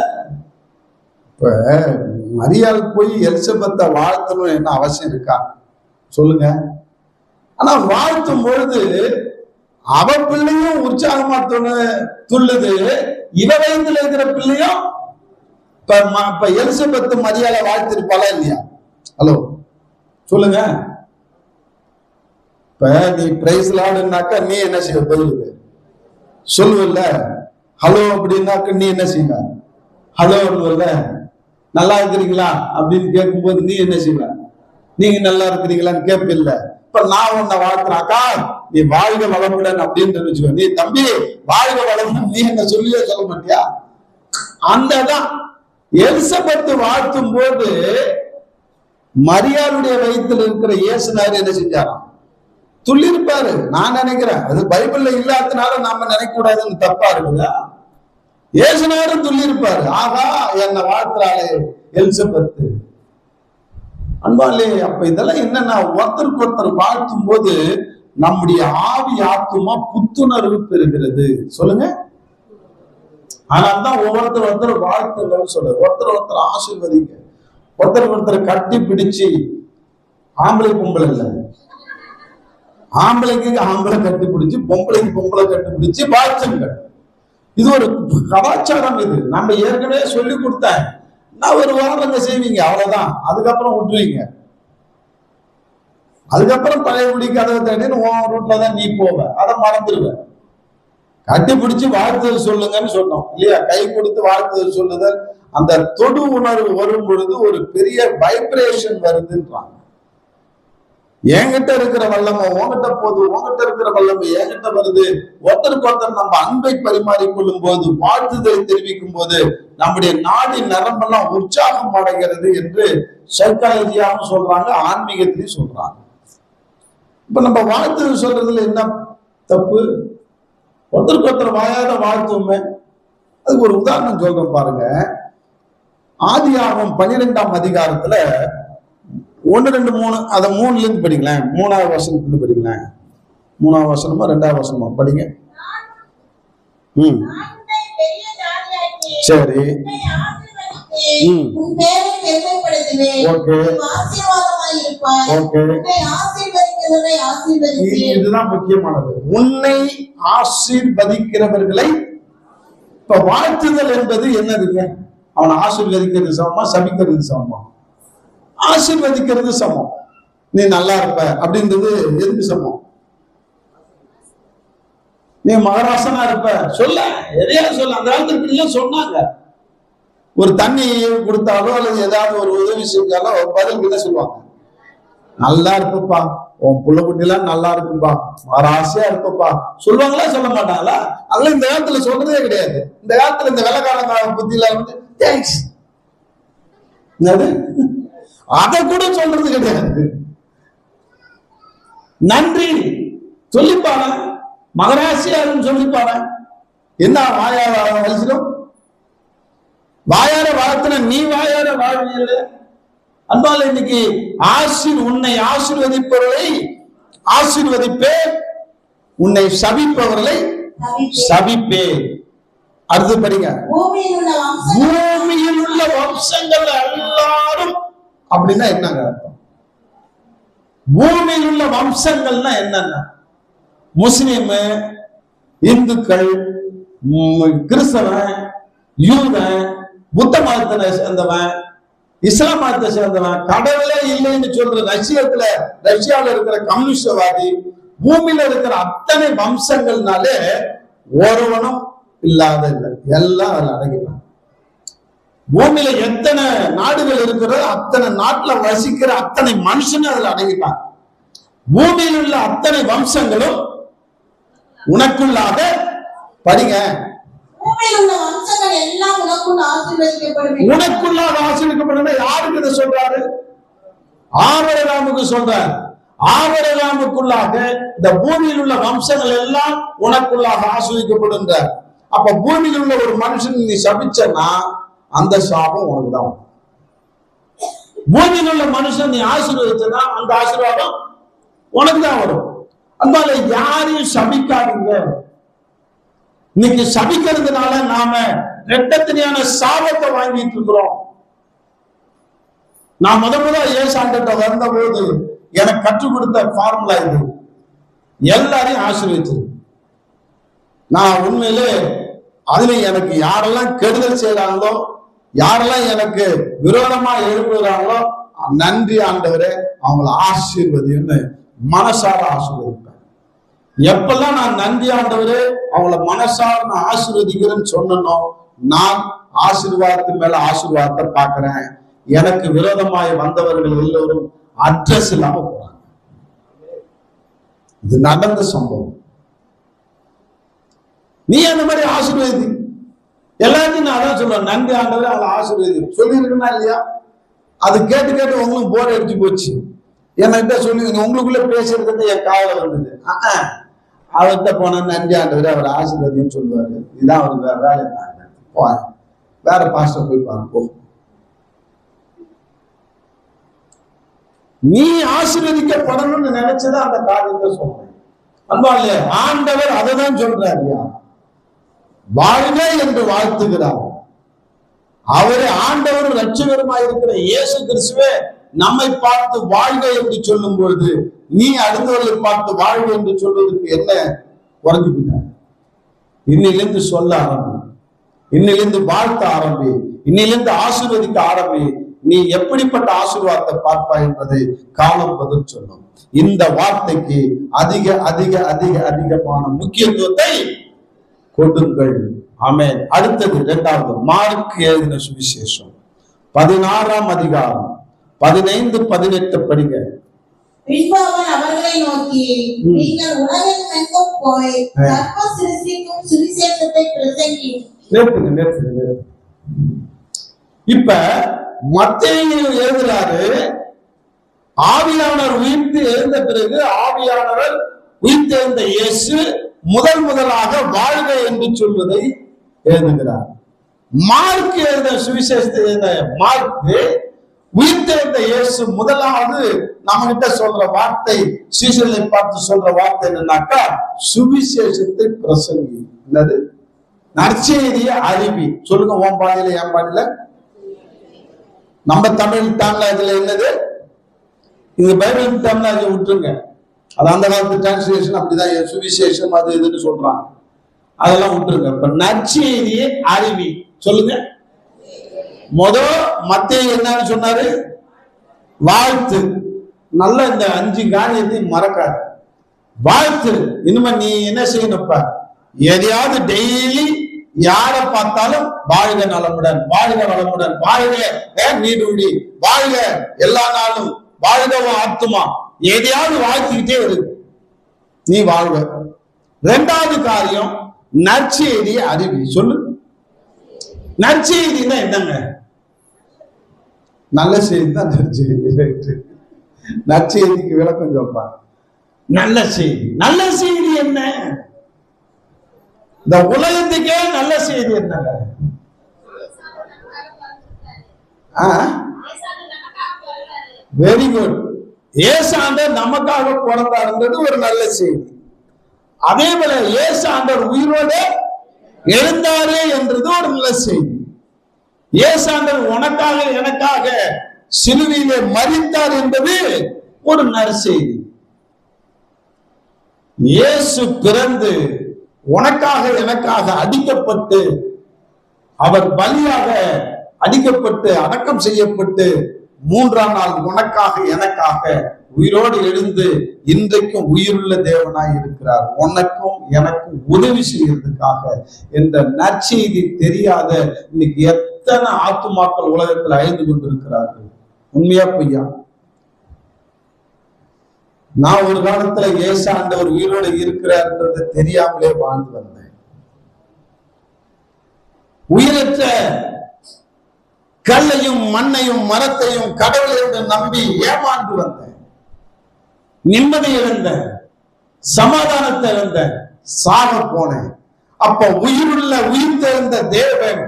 இப்ப மரியாள் போய் எலிசபெத்தை வாழ்த்தணும் என்ன அவசியம் இருக்கா சொல்லுங்க? ஆனா வாழ்த்தும் பொழுது அவ பிள்ளையும் உற்சாகமா துள்ளுது, இவ வயதுல இருக்கிற பிள்ளையும். இப்ப எலிசபெத் மரியாதை வாழ்த்திருப்பாளா இல்லையா? ஹலோ சொல்லுங்க. இப்ப நீ பிரைஸ் லார்டுனாக்கா நீ என்ன செய்வ? பதிலுக்கு சொல்லுவல்ல. ஹலோ அப்படின்னாக்க நீ என்ன செய்வ? ஹலோ இல்ல. நல்லா இருக்கிறீங்களா அப்படின்னு கேட்கும்போது நீ என்ன செய்வ? நீங்க நல்லா இருக்கிறீங்களான்னு கேட்பில்ல. இப்ப நான் உன்னை வாழ்த்துனாக்கா நீ வாழ்க வளமுடன் அப்படின்னு வச்சுக்கோ. நீ தம்பி வாழ்க வளமுடன் நீ என்ன சொல்லியே சொல்ல மாட்டியா? அந்த எலிசபெத் வாழ்த்தும் போது மரியாளுடைய வயிற்றில் இருக்கிற இயேசுநாதர் என்ன செஞ்சாராம்? துள்ளிருப்பாரு. நான் நினைக்கிறேன் அது பைபிள்ல இல்லாதனால நாம நினைக்க கூடாதுன்னு தப்பா இருக்குதா? இயேசுநாதர் துள்ளிருப்பாரு. ஆகா என்ன வாழ்த்துறாளே எலிசபெத். அன்பாலே அப்ப இதெல்லாம் என்னன்னா, ஒருத்தருக்கு ஒருத்தர் வாழ்த்தும் போது நம்முடைய ஆவி ஆத்துமா புத்துணர்வு பெறுகிறது. சொல்லுங்க. ஆனால்தான் ஒருத்தர் வாழ்த்துங்கள் சொல்ற, ஒருத்தர் ஆசீர்வதிங்க, ஒருத்தர் கட்டி பிடிச்சு. ஆம்பளை பொம்பளை இல்ல, ஆம்பளைக்கு ஆம்பளை கட்டி பிடிச்சு, பொம்பளைக்கு பொம்பளை கட்டி பிடிச்சு வாழ்த்துங்கள். இது ஒரு கலாச்சாரம். இது நம்ம ஏற்கனவே சொல்லி கொடுத்தேன். நான் ஒரு வாரம் செய்வீங்க, அவ்வளவுதான். அதுக்கப்புறம் விட்டுருவீங்க. அதுக்கப்புறம் பழையபடி கதவை தேடின்னு உன் ரூட்ல தான் நீ போவ, அதை மறந்துடுவ. கட்டி பிடிச்சு வாழ்த்துதல் சொல்லுங்கன்னு சொன்னோம் இல்லையா? கை கொடுத்து வாழ்த்துதல் சொல்லுதல், அந்த தொடு உணர்வு வரும் பொழுது ஒரு பெரிய வைப்ரேஷன் வருதுன்றாங்க. என்கிட்ட இருக்கிற வல்லமை உங்ககிட்ட போகுது, உங்ககிட்ட இருக்கிற வல்லமை என்கிட்ட வருது. ஒருத்தருக்கு ஒருத்தர் நம்ம அன்பை பரிமாறிக்கொள்ளும் போது, வாழ்த்துதலை தெரிவிக்கும் போது நம்முடைய நாடி நரம்பெல்லாம் உற்சாகம் அடைகிறது என்று சைக்காலஜியாவும் சொல்றாங்க, ஆன்மீகத்திலையும் சொல்றாங்க. இப்ப நம்ம வாழ்த்துதல் சொல்றதுல என்ன தப்பு? ஒருத்தருக்கு ஒருத்தர் வாயாத வாழ்த்துவோமே. அதுக்கு ஒரு உதாரணம் சொல்றேன் பாருங்க. ஆதியாகமம் 12ஆம் அதிகாரத்துல 1, 2, 3 அதை 3ல இருந்து படிங்களேன். 3ஆவது வசனத்துல படிங்களேன். 3ஆவது வசனமா 2ஆவது வசனமா படிங்க. சரி. இதுதான் முக்கியமானது. உன்னை ஆசீர்வதிக்கிறவர்களை. இப்ப வாழ்த்துதல் என்பது என்னதுங்க? அவனை ஆசீர்வதிக்கிறது சமமா, சபிக்கிறது சமமா? ஆசீர்வதிக்கிறது சமம். நீ நல்லா இருப்ப அப்படின்றது எதுக்கு சமம்? நீ மகராசனா இருப்ப சொல்ல, எதையாவது சொல்ல. அந்த காலத்துல சொன்னாங்க. ஒரு தண்ணி கொடுத்தாலோ அல்லது ஏதாவது ஒரு உதவி செஞ்சாலோ பதில் என்ன சொல்லுவாங்க? நல்லா இருப்பப்பா, உன் புள்ள குட்டி எல்லாம் நல்லா இருக்கும்பா, மகராசியா இருப்பப்பா சொல்லுவாங்களா சொல்ல மாட்டாங்களா? அதெல்லாம் இந்த காலத்துல சொல்றதே கிடையாது. இந்த காலத்துல இந்த வெள்ளக்காரங்க புத்தியில வந்து தேங்க்ஸ் அதை கூட சொல்றது கிடையாது. நன்றி சொல்லிப்பான, மகராசியாருன்னு சொல்லிப்பான. என்ன வாயார வலிச்சிடும்? வாயார வாழ்த்தின நீ வாயார வாழ்வியல்ல. அன்பால இன்னைக்கு உன்னை ஆசீர்வதிப்பவர்களை ஆசீர்வதிப்பேன், உன்னை சபிப்பவர்களை சபிப்பேன். அடுத்து படிங்க. பூமியில் உள்ள வம்சங்கள் எல்லாரும் அப்படின்னா என்னங்க அர்த்தம்? பூமியில் உள்ள வம்சங்கள்னா என்னன்னா முஸ்லிம், இந்துக்கள், கிறிஸ்தவன், யூதன், புத்த மதத்தை சேர்ந்தவன், இஸ்லாம் மதத்தை சேர்ந்தவன், கடவுளே இல்லைன்னு சொல்ற ரஷ்யாவில் இருக்கிற கம்யூனிஸ்டவாதி, பூமியில இருக்கிற அத்தனை வம்சங்கள்னாலே ஒருவனும் இல்லாத இல்லை, எல்லாம் அதுல அடங்கிட்டான். பூமியில எத்தனை நாடுகள் இருக்கிறதோ அத்தனை நாட்டுல வசிக்கிற அத்தனை மனுஷனும் அதுல அடங்கிட்டான். பூமியில் உள்ள அத்தனை வம்சங்களும் உனக்குள்ளாக படிங்க. உனக்குள்ளாக ஆசீர்வதிக்கப்படும். யாருக்கு இதை சொல்றாரு? ஆபிரகாமுக்கு சொல்றாரு. ஆபிரகாமுக்குள்ளாக இந்த பூமியில் உள்ள வம்சங்கள் எல்லாம் உனக்குள்ளாக ஆசீர்வதிக்கப்படும். அப்ப பூமியில் உள்ள ஒரு மனுஷன் நீ சபிச்சனா அந்த சாபம் உனக்கு தான். பூமியில் உள்ள மனுஷன் நீ ஆசீர்வதிச்சனா அந்த ஆசீர்வாதம் உனக்கு தான் வரும். அதனால யாரையும் சபிக்காதீங்க. இன்னைக்கு சபிக்கிறதுனால நாம ரெட்டத்தனியான சாபத்தை வாங்கிட்டு இருக்கிறோம். நான் முதல்ல ஏசாண்ட வந்த போது எனக்கு கற்றுக் கொடுத்த ஃபார்முலா இது. எல்லாரையும் ஆசீர்வதிச்சது. நான் உண்மையிலே அதுல எனக்கு யாரெல்லாம் கெடுதல் செய்யறாங்களோ, யாரெல்லாம் எனக்கு விரோதமா எழுப்புகிறாங்களோ, நன்றி ஆண்டவரே அவங்களை ஆசீர்வதின்னு மனசார ஆசீர்வதிப்பேன். எப்பெல்லாம் நான் நன்றி ஆண்டவரே அவங்கள மனசார நான் ஆசீர்வதிக்கிறேன்னு சொன்னோம், நான் ஆசீர்வாதத்தின் மேல ஆசீர்வாதத்தை பார்க்கிறேன். எனக்கு விரோதமாய் வந்தவர்கள் எல்லோரும் அட்ரஸ் இல்லாம போறாங்க. இது நடந்த சம்பவம். நீ அந்த மாதிரி ஆசீர்வதி. எல்லாத்தையும் நான் அதான் சொல்றேன், நன்றி ஆண்டவரே அவளை ஆசீர்வதி சொல்லியிருக்கா இல்லையா? அது கேட்டு கேட்டு உங்களுக்கு போர் அடிச்சு போச்சு. என்கிட்ட சொல்லி உங்களுக்குள்ள பேசுறது என் காவல வந்தது. அவர்கிட்ட போன நன்றி ஆண்டவரே அவர் ஆசீர்வதின்னு சொல்லுவாரு. இதுதான் அவருக்கு வேற வேலை. வேற பாஸ்டர் போய் பார்ப்போம். நீ ஆசீர்வதிக்கப்படணும்னு நினைச்சதான் அந்த காரியத்தை சொல்றேன். அன்பாலே ஆண்டவர் அதைதான் சொல்றாரு. வாழ்க என்று வாழ்த்துகிறார். அவரே ஆண்டவர் ரட்சகருமாய் இருக்கிற இயேசு கிறிஸ்துவே நம்மை பார்த்து வாழ்க என்று சொல்லும் பொழுது நீ அடுத்தவர்களை பார்த்து வாழ்க என்று சொல்வதற்கு என்ன குறைஞ்சு போயிட்டார்? இன்னிலிருந்து சொல்ல ஆரம்பி, இன்னிலிருந்து வாழ்த்த ஆரம்பி, இன்னிலிருந்து ஆசீர்வதிக்க ஆரம்பி. நீ எப்படிப்பட்ட ஆசீர்வாதத்தை பார்ப்பாய் என்பதை காலம் பதில் சொல்லும். இந்த வார்த்தைக்கு அதிக அதிக அதிக அதிகமான முக்கியத்துவத்தை கொடுங்கள். ஆமென். அடுத்தது இரண்டாவது மார்க் எழுதின சுவிசேஷம் 16ஆம் அதிகாரம் 15-18 படிங்க. அவர்களை நோக்கி, நீங்கள் உலகெங்கும் போய் சர்வ சிருஷ்டிக்கும் சுவிசேஷத்தை பிரசங்கியுங்கள். இப்ப மத்தேயு எழுதுறாரு, ஆவியானவர் உயிர்த்து எழுந்த பிறகு ஆவியானவர் உயிர்த்தெழுந்த இயேசு முதலாக வாழ்க என்று சொல்வதை எழுதுகிறார். மார்க் எழுத சுவிசேஷத்தை எழுத மார்க் உயிர்த்தெழுந்த இயேசு முதலாவது நம்ம கிட்ட சொல்ற வார்த்தை, சீசர்களை பார்த்து சொல்ற வார்த்தை என்னன்னாக்கா சுவிசேஷத்தை பிரசங்கி. என்னது? நற்செய்திய அறிவி. சொல்லுங்க, ஓம் பாடியில என் பாடியில. நம்ம தமிழ் தமிழாஜ்ல என்னது? இந்த பைபிள் தமிழாஜ் விட்டுருங்க. அது அந்த காலத்து டிரான்ஸ்லேஷன் அப்படிதான், சுவிசேஷம் அது இதுன்னு சொல்றாங்க, அதெல்லாம் விட்டுருங்க. இப்ப நற்செய்தியை அறிவி. சொல்லுங்க. மத்தேயு என்னன்னு சொன்னாரு? வாழ்த்து. நல்ல இந்த 5 காரியத்தை மறக்காது. வாழ்த்து. இனிமே நீ என்ன செய்யணும்ப்பா, எதையாவது டெய்லி யாரை பார்த்தாலும் வாழ்க நலமுடன், வாழ்க வளமுடன், வாழ்க நீடுடி, வாழ்க எல்லா நாளும், வாழ்கவும் ஆத்துமா, எதையாவது வாழ்த்துக்கிட்டே வருது. நீ வாழ்வ. 2வது காரியம் நற்செய்தி அறிவி. சொல்லு. நற்செய்தினா என்னங்க? நல்ல செய்தி தான் நற்செய்தி. நற்செய்திக்கு விளக்கம் சொல்றா. நல்ல செய்தி. நல்ல செய்தி என்ன? இந்த உலகத்துக்கே நல்ல செய்தி என்னங்க? Very good. ஏசாண்டர் நமக்காக பிறந்தாருன்றது ஒரு நல்ல செய்தி. அதே போல ஏசாண்டர் உயிரோட எழுந்தாரு என்றது ஒரு நல்ல செய்தி. ஏசாண்டர் உனக்காக எனக்காக சிலுவையிலே மரித்தார் என்பது ஒரு நற்செய்தி. இயேசு பிறந்து உனக்காக எனக்காக அடிக்கப்பட்டு அவர் பலியாக அடிக்கப்பட்டு அடக்கம் செய்யப்பட்டு 3ஆம் நாள் உனக்காக எனக்காக உயிரோடு எழுந்து இன்றைக்கும் உயிருள்ள தேவனாய் இருக்கிறார், உனக்கும் எனக்கும் உதவி செய்யறதுக்காக என்ற நற்செய்தி தெரியாத இன்னைக்கு எத்தனை ஆத்துமாக்கள் உலகத்தில் அழிந்து கொண்டிருக்கிறார்கள். உண்மையா பொய்யா? நான் ஒரு காலத்துல ஏசாண்டவர் உயிரோடு இருக்கிறார்ன்றது தெரியாமலே வாழ்ந்து வந்தேன். உயிரற்ற கல்லையும் மண்ணையும் மரத்தையும் கடவுளை என்று நம்பி ஏமாந்து வந்தேன். நிம்மதி இழந்தேன், சமாதானத்தை இழந்தேன், சாக போனேன். அப்ப உயிர் தெழுந்த தேவன்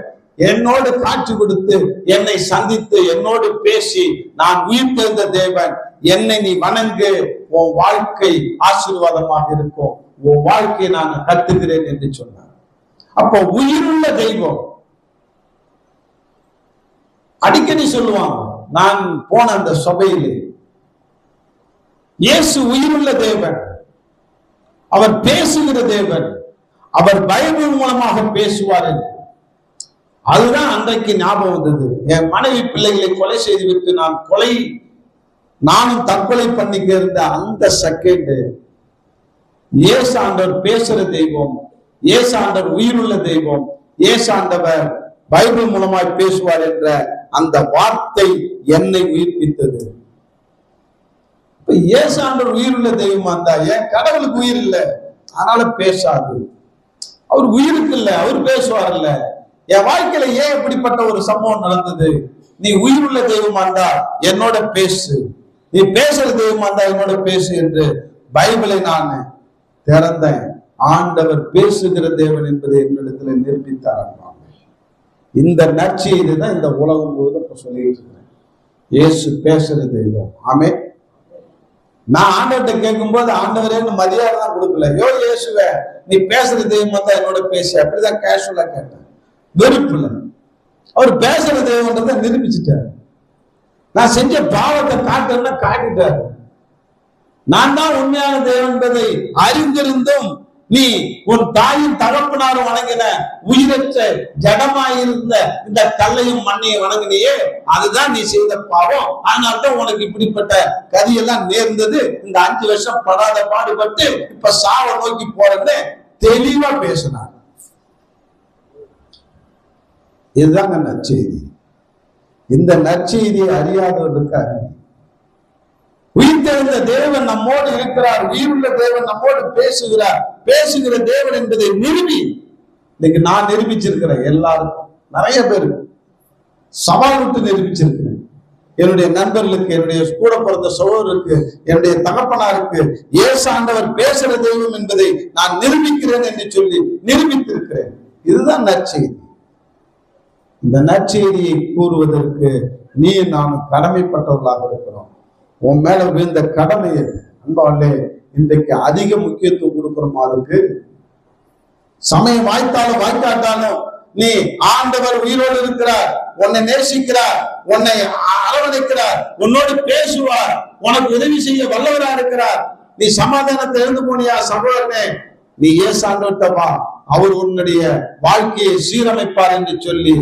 என்னோடு காட்சி கொடுத்து என்னை சந்தித்து என்னோடு பேசி, நான் உயிர் தெழுந்த தேவன், என்னை நீ வணங்கு, உன் வாழ்க்கை ஆசீர்வாதமாக இருக்கும், உன் வாழ்க்கையை நான் கட்டுகிறேன் என்று சொன்னார். அப்போ உயிருள்ள தெய்வம். அடிக்கடி சொல்லுவாங்க, நான் போன அந்த சபையிலே இயேசு உயிருள்ள தேவன், அவர் பேசுகிற தேவன், அவர் பைபிள் மூலமாக பேசுவார் என்று. அதுதான் அன்றைக்கு ஞாபகம் வந்தது. என் மனைவி பிள்ளைகளை கொலை செய்துவிட்டு நானும் தற்கொலை பண்ணிக்க இருந்த அந்த செகண்ட், ஏசாண்டவர் பேசுற தெய்வம், ஏசாண்டவர் உயிருள்ள தெய்வம், ஏசாண்டவர் பைபிள் மூலமாய் பேசுவார் என்ற அந்த வார்த்தை என்னை உயிர்ப்பித்தது. ஏசாண்டவர் உயிருள்ள தெய்வமா இருந்தா, என் கடவுளுக்கு உயிர் இல்லை, அதனால பேசாது. அவர் உயிருக்கு இல்லை, அவர் பேசுவார் இல்ல. என் வாழ்க்கையில ஏன் இப்படிப்பட்ட ஒரு சம்பவம் நடந்தது? நீ உயிருள்ள தெய்வமா இருந்தா என்னோட பேசு, நீ பேசுற தெய்வமா இருந்தா என்னோட பேசு என்று பைபிளை நான் திறந்தேன். ஆண்டவர் பேசுகிற தேவன் என்பதை என்னிடத்துல நிரூபித்தார். இந்த நற்செய்தி தான் இந்த உலகம் முழுவதும் சொல்லிட்டு இருக்கிறேன். இயேசு பேசுற தெய்வம். ஆமே. நான் ஆண்டவர்கிட்ட கேட்கும் போது ஆண்டவரேன்னு மரியாதை தான் கொடுக்கல. இயேசுவே நீ பேசுற தெய்வம் தான் என்னோட பேசு, அப்படிதான் கேஷுவலா கேட்டேன். வெறுப்புல அவர் பேசுற தெய்வம்ன்றதை நிரூபிச்சுட்டாரு. நான் செஞ்ச பாவத்தை காட்டுன்னா காட்டிட்டாரு. நான் தான் உண்மையான தெய்வம் என்பதை அறிந்திருந்தும் நீ உன் தாயும் தகப்பனாரும் வணங்கின உயிரற்ற ஜடமாயிருந்த இந்த கல்லையும் மண்ணையும் வணங்கினியே, அதுதான் நீ செய்த பாவம். அதனால்தான் உனக்கு இப்படிப்பட்ட கதியெல்லாம் நேர்ந்தது. இந்த 5 வருஷம் படாத பாடுபட்டு இப்ப சாவ நோக்கி போறன்னு தெளிவா பேசினார். இதுதாங்க நற்செய்தி. இந்த நற்செய்தியை அறியாதவர்களுக்கு அறிவு. உயிர்த்தெழுந்த தேவன் நம்மோடு இருக்கிறார், உயிருள்ள தேவன் நம்மோடு பேசுகிறார், பேசுகிற தேவன் என்பதை நிரூபி. இன்னைக்கு நான் நிரூபிச்சிருக்கிறேன். எல்லாருக்கும், நிறைய பேருக்கு சவால் விட்டு நிரூபிச்சிருக்கிறேன். என்னுடைய நண்பர்களுக்கு, என்னுடைய கூட பிறந்த சகோதரருக்கு, என்னுடைய தகப்பனாருக்கு ஏசாண்டவர் பேசுகிற தெய்வம் என்பதை நான் நிரூபிக்கிறேன் என்று சொல்லி நிரூபித்திருக்கிறேன். இதுதான் நற்செய்தி. இந்த நற்செய்தியை கூறுவதற்கு நீ நானும் கடமைப்பட்டவர்களாக இருக்கிறோம். உன் மேல விழுந்த கடமையை அன்பாலே இன்றைக்கு அதிக முக்கியத்துவம் கொடுக்கிறோம். அதுக்கு சமயம் வாய்த்தாலும் வாய்க்காட்டாலும் நீ ஆண்டவர் உயிரோடு இருக்கிறார், உன்னை நேசிக்கிறார், உன்னை அரவணைக்கிறார், உன்னோடு பேசுவார், உனக்கு உதவி செய்ய வல்லவரா இருக்கிறார். நீ சமாதானத்தை எழுந்து போனியா சகோதரனே, நீ ஏசாண்டவர்கிட்ட வா, அவர் உன்னுடைய வாழ்க்கையை சீரமைப்பார் என்று சொல்லி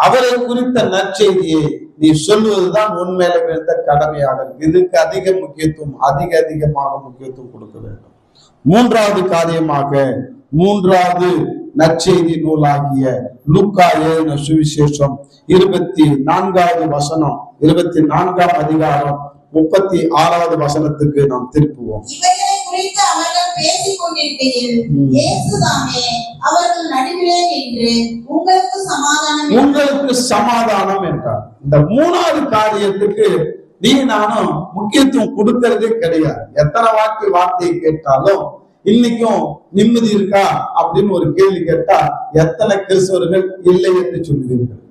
அவரை குறித்த நற்செய்தியை நீ சொல்லுவதுதான் உண்மையில விழுந்த கடமையாக இருக்கு. இதுக்கு அதிக முக்கியத்துவம், அதிகமாக முக்கியத்துவம் கொடுக்க வேண்டும். 3வது காரியமாக 3வது நற்செய்தி நூலாகிய லூக்கா எழுதின சுவிசேஷம் 24வது வசனம், 24ஆம் அதிகாரம் 36வது வசனத்துக்கு நாம் திருப்புவோம். அவர்கள் பேசிக் கொண்டிருக்கையில் இயேசுதாமே அவர்கள் நடுவிலே நின்று உங்களுக்கு சமாதானம் என்றார். இந்த 3வது காரியத்துக்கு நீ நானும் முக்கியத்துவம் கொடுக்கறதே கிடையாது. எத்தனை வார்த்தையை கேட்டாலும் இன்னைக்கும் நிம்மதி இருக்கா அப்படின்னு ஒரு கேள்வி கேட்டா எத்தனை கிறிஸ்தவர்கள் இல்லை என்று சொல்லுவீர்கள்?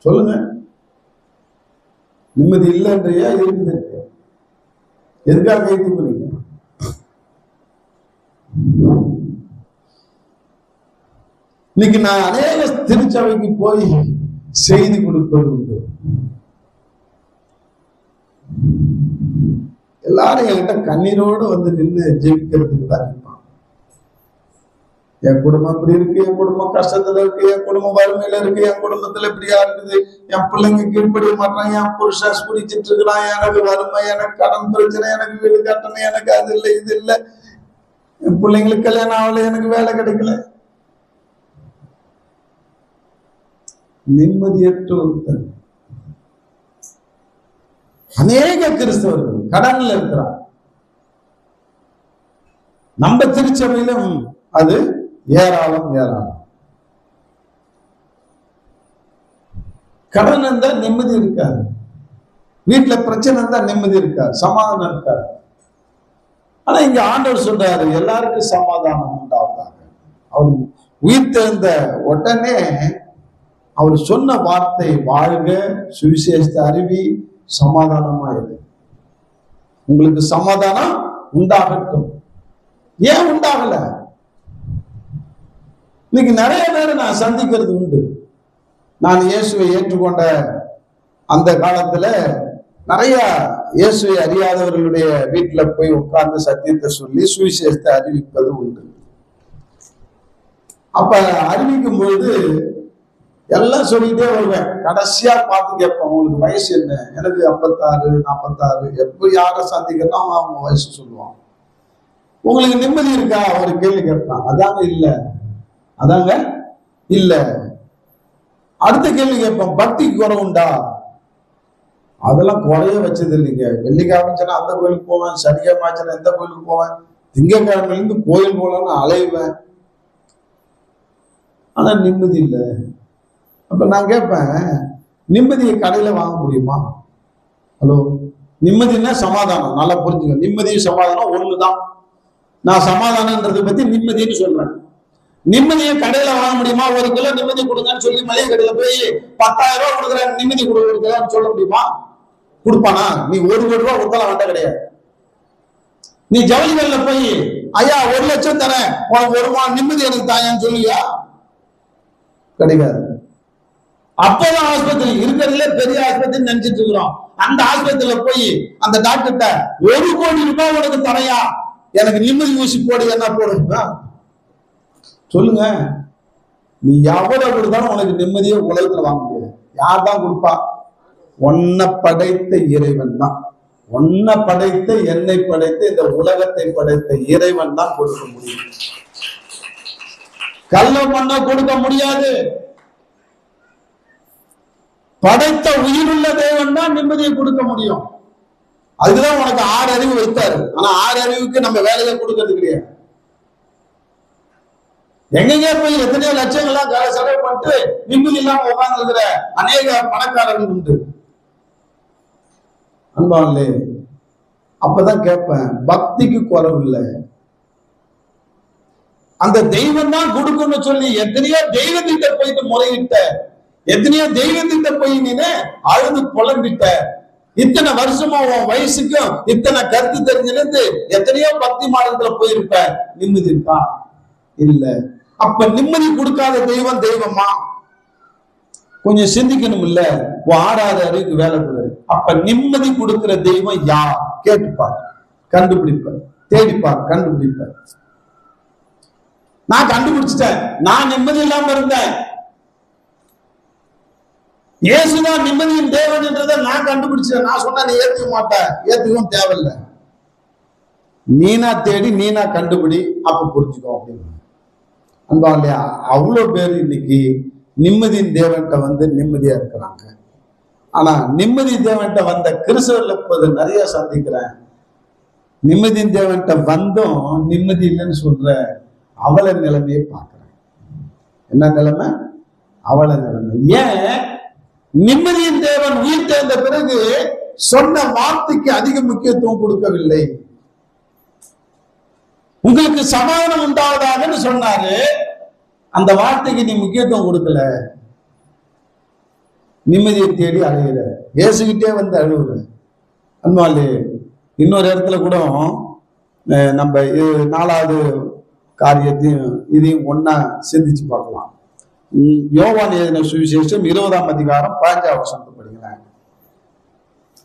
சொல்லுங்க. நிம்மதி இல்லைன்றையா இருக்குது? எதுக்காக கை தூக்குறீங்க? இன்னைக்கு நான் அநேக திருச்சபைக்கு போய் செய்தி கொடுப்பது உண்டு. எல்லாரும் என்கிட்ட கண்ணீரோடு வந்து நின்று ஜெபிக்கிறதுக்கு தான் நிற்பான். என் குடும்பம் இப்படி இருக்கு, என் குடும்பம் கஷ்டத்துல இருக்கு, என் குடும்பம் வறுமையில இருக்கு, என் குடும்பத்துல இப்படியா இருக்குது, என் பிள்ளைங்க கீழ்படிய மாட்டான், என் புருஷன் குடிச்சிட்டு இருக்கிறான், எனக்கு வறுமை, எனக்கு கடன் பிரச்சனை, எனக்கு வீடு கட்டணும், எனக்கு அது இல்லை இது இல்லை, என் பிள்ளைங்களுக்கு கல்யாணம் ஆகல, எனக்கு வேலை கிடைக்கல. நிம்மதியற்ற ஒருத்தர். அநேக கிறிஸ்தவர்கள் கடன்ல இருக்கிறார். நம்ம திருச்சபையிலும் அது ஏராளம் ஏராளம். கடன் இருந்தா நிம்மதி இருக்காது, வீட்டுல பிரச்சனை இருந்தா நிம்மதி இருக்காது, சமாதானம் இருக்காது. ஆனா இங்க ஆண்டவர் சொல்றாரு எல்லாருக்கும் சமாதானம் உண்டாவதாக. அவர் உயிர் தெழுந்த உடனே அவர் சொன்ன வார்த்தை, வாழ்க, சுவிசேஷத்தை அறிவி, சமாதானமா இரு, உங்களுக்கு சமாதானம் உண்டாகட்டும். ஏன் உண்டாகல? இன்னைக்கு நிறைய பேர் நான் சந்திக்கிறது உண்டு. நான் இயேசுவை ஏற்றுக்கொண்ட அந்த காலத்துல நிறைய இயேசுவை அறியாதவர்களுடைய வீட்டுல போய் உட்கார்ந்து சத்தியத்தை சொல்லி சுவிசேஷத்தை அறிவிப்பது உண்டு. அப்ப அறிவிக்கும் பொழுது எல்லாம் சொல்லிட்டே வருவேன். கடைசியா பார்த்து கேட்பேன், உங்களுக்கு வயசு என்ன? எனக்கு 56 46. எப்ப யாரை சந்திக்கிறோம் அவங்க வயசு சொல்லுவான். உங்களுக்கு நிம்மதி இருக்கா ஒரு கேள்வி கேட்பான். அதாங்க இல்ல, அதாங்க இல்ல. அடுத்த கேள்வி கேட்பேன், பக்திக்கு குறை உண்டா? அதெல்லாம் குறைய வச்சது இல்லைங்க. வெள்ளிக்கிழமைச்சுன்னா அந்த கோயிலுக்கு போவேன், சனிக்கிழமைச்சுன்னா எந்த கோயிலுக்கு போவேன், திங்கக்கிழமையிலிருந்து கோயில் போலான்னு அலைவேன், ஆனா நிம்மதி இல்லை. அப்ப நான் கேட்பேன், நிம்மதியை கடையில வாங்க முடியுமா? ஹலோ, நிம்மதினா சமாதானம். நல்லா புரிஞ்சுங்க, நிம்மதியும் சமாதானம் ஒண்ணுதான். நான் சமாதானம்ன்றதை பத்தி நிம்மதினு சொல்றேன். நிம்மதியை கடையில வாங்க முடியுமா? 1 கிலோ நிம்மதி கொடுங்கன்னு சொல்லி மளிகை கடையில போய் 10,000 ரூபாய் கொடுக்குறேன் நிம்மதி கொடுக்குறேன்னு சொல்ல முடியுமா? கொடுப்பானா? நீ 1 கோடி ரூபாய் கொடுத்தாலும் வேண்டாம் கிடையாது. நீ ஜவுளிகள்ல போய் ஐயா 1 லட்சம் தரேன் உனக்கு 1 மாதம் நிம்மதி எனக்கு தாயான்னு சொல்லியா? கிடையாது. அப்பதான் ஆஸ்பத்திரி இருக்கிறதுல பெரிய ஆஸ்பத்திரி நினைச்சிட்டு இருக்கிறோம். அந்த ஆஸ்பத்திரியில போய் அந்த டாக்டர்கிட்ட 1 கோடி ரூபாய் உனக்கு தரையா, எனக்கு நிம்மதி ஊசி போடு, என்ன போடுங்க சொல்லுங்க. நீ எவ்வளவு கொடுத்தாலும் உனக்கு நிம்மதியை உலகத்துல வாங்க முடியாது. யார் தான் கொடுப்பா? உன்னை படைத்த இறைவன் தான். உன்னை படைத்த, என்னை படைத்த, இந்த உலகத்தை படைத்த இறைவன் தான் கொடுக்க முடியும். கள்ள மண்ண கொடுக்க முடியாது. படைத்த உயிருள்ள தேவன் தான் நிம்மதியை கொடுக்க முடியும். அதுதான் உனக்கு 6 அறிவு வைத்தாரு. ஆனா 6 அறிவுக்கு நம்ம வேலையை கொடுக்கறது கிடையாது. எங்கெங்க போய் எத்தனையோ லட்சங்கள்லாம் செலவு பண்ணிட்டு நிம்மதி இல்லாம உட்கார்ந்து இருக்கிற அநேக பணக்காரர்கள் உண்டு. அன்பாலே, அப்பதான் கேட்பேன், பக்திக்கு குறவு இல்லை. அந்த தெய்வம் தான் கொடுக்கணும்னு சொல்லி எத்தனையோ தெய்வத்திட்ட போயிட்டு முறையிட்ட, எத்தனையோ தெய்வத்திட்ட போய் நீனு அழுது புலம்பிட்ட. இத்தனை வருஷமா உன் வயசுக்கும் இத்தனை கருத்து தெரிஞ்சிருந்து எத்தனையோ பக்தி மாடத்துல போயிருப்ப. நிம்மதி இருக்கா? இல்ல. அப்ப நிம்மதி கொடுக்காத தெய்வம் தெய்வமா? கொஞ்சம் சிந்திக்கணும். இல்ல, 6 அறிவுக்கு வேலை கூடாது. அப்ப நிம்மதி கொடுக்கிற தெய்வம் யார்? கேட்டுப்பார், கண்டுபிடிப்பார், தேடிப்பார், கண்டுபிடிப்பார். நான் கண்டுபிடிச்சிட்டேன். நான் நிம்மதி இல்லாம இருந்தேன். இயேசுதான் நிம்மதியின் தேவன் என்றதை நான் கண்டுபிடிச்சேன். நான் சொன்னா நீ ஏத்துக்க மாட்டேன், ஏத்துக்கவும் தேவையில்லை. நீனா தேடி நீனா கண்டுபிடி, அப்ப புரிஞ்சுக்கோ அப்படின்னு. அன்பா இல்லையா? அவ்வளவு பேர் இன்னைக்கு நிம்மதியின் தேவன்கிட்ட வந்து நிம்மதியா இருக்கிறாங்க. ஆனா நிம்மதி தேவன்கிட்ட வந்த கிறிஸ்தவர்கள் இப்போது நிறைய சந்திக்கிறேன். நிம்மதியின் தேவன்கிட்ட வந்தும் நிம்மதி இல்லைன்னு சொல்ற அவள நிலைமையை பார்க்கிறேன். என்ன நிலைமை? அவள நிலைமை. ஏன்? நிம்மதியின் தேவன் உயிர் தேர்ந்த பிறகு சொன்ன வார்த்தைக்கு அதிக முக்கியத்துவம் கொடுக்கவில்லை. உங்களுக்கு சமாதானம் உண்டாவதாகன்னு சொன்னாரு, அந்த வார்த்தைக்கு நீ முக்கியத்துவம் கொடுக்கல. நிம்மதியை தேடி அழுகிற, ஏசுகிட்டே வந்து அழுகுற. அன்பாலே இன்னொரு இடத்துல கூட நம்ம 4வது காரியத்தையும் இதையும் ஒன்னா சிந்திச்சு பார்க்கலாம். யோவான் எழுதின சுவிசேஷம் 20ஆம் அதிகாரம் 15ஆம் வசனத்தை படிங்களேன்.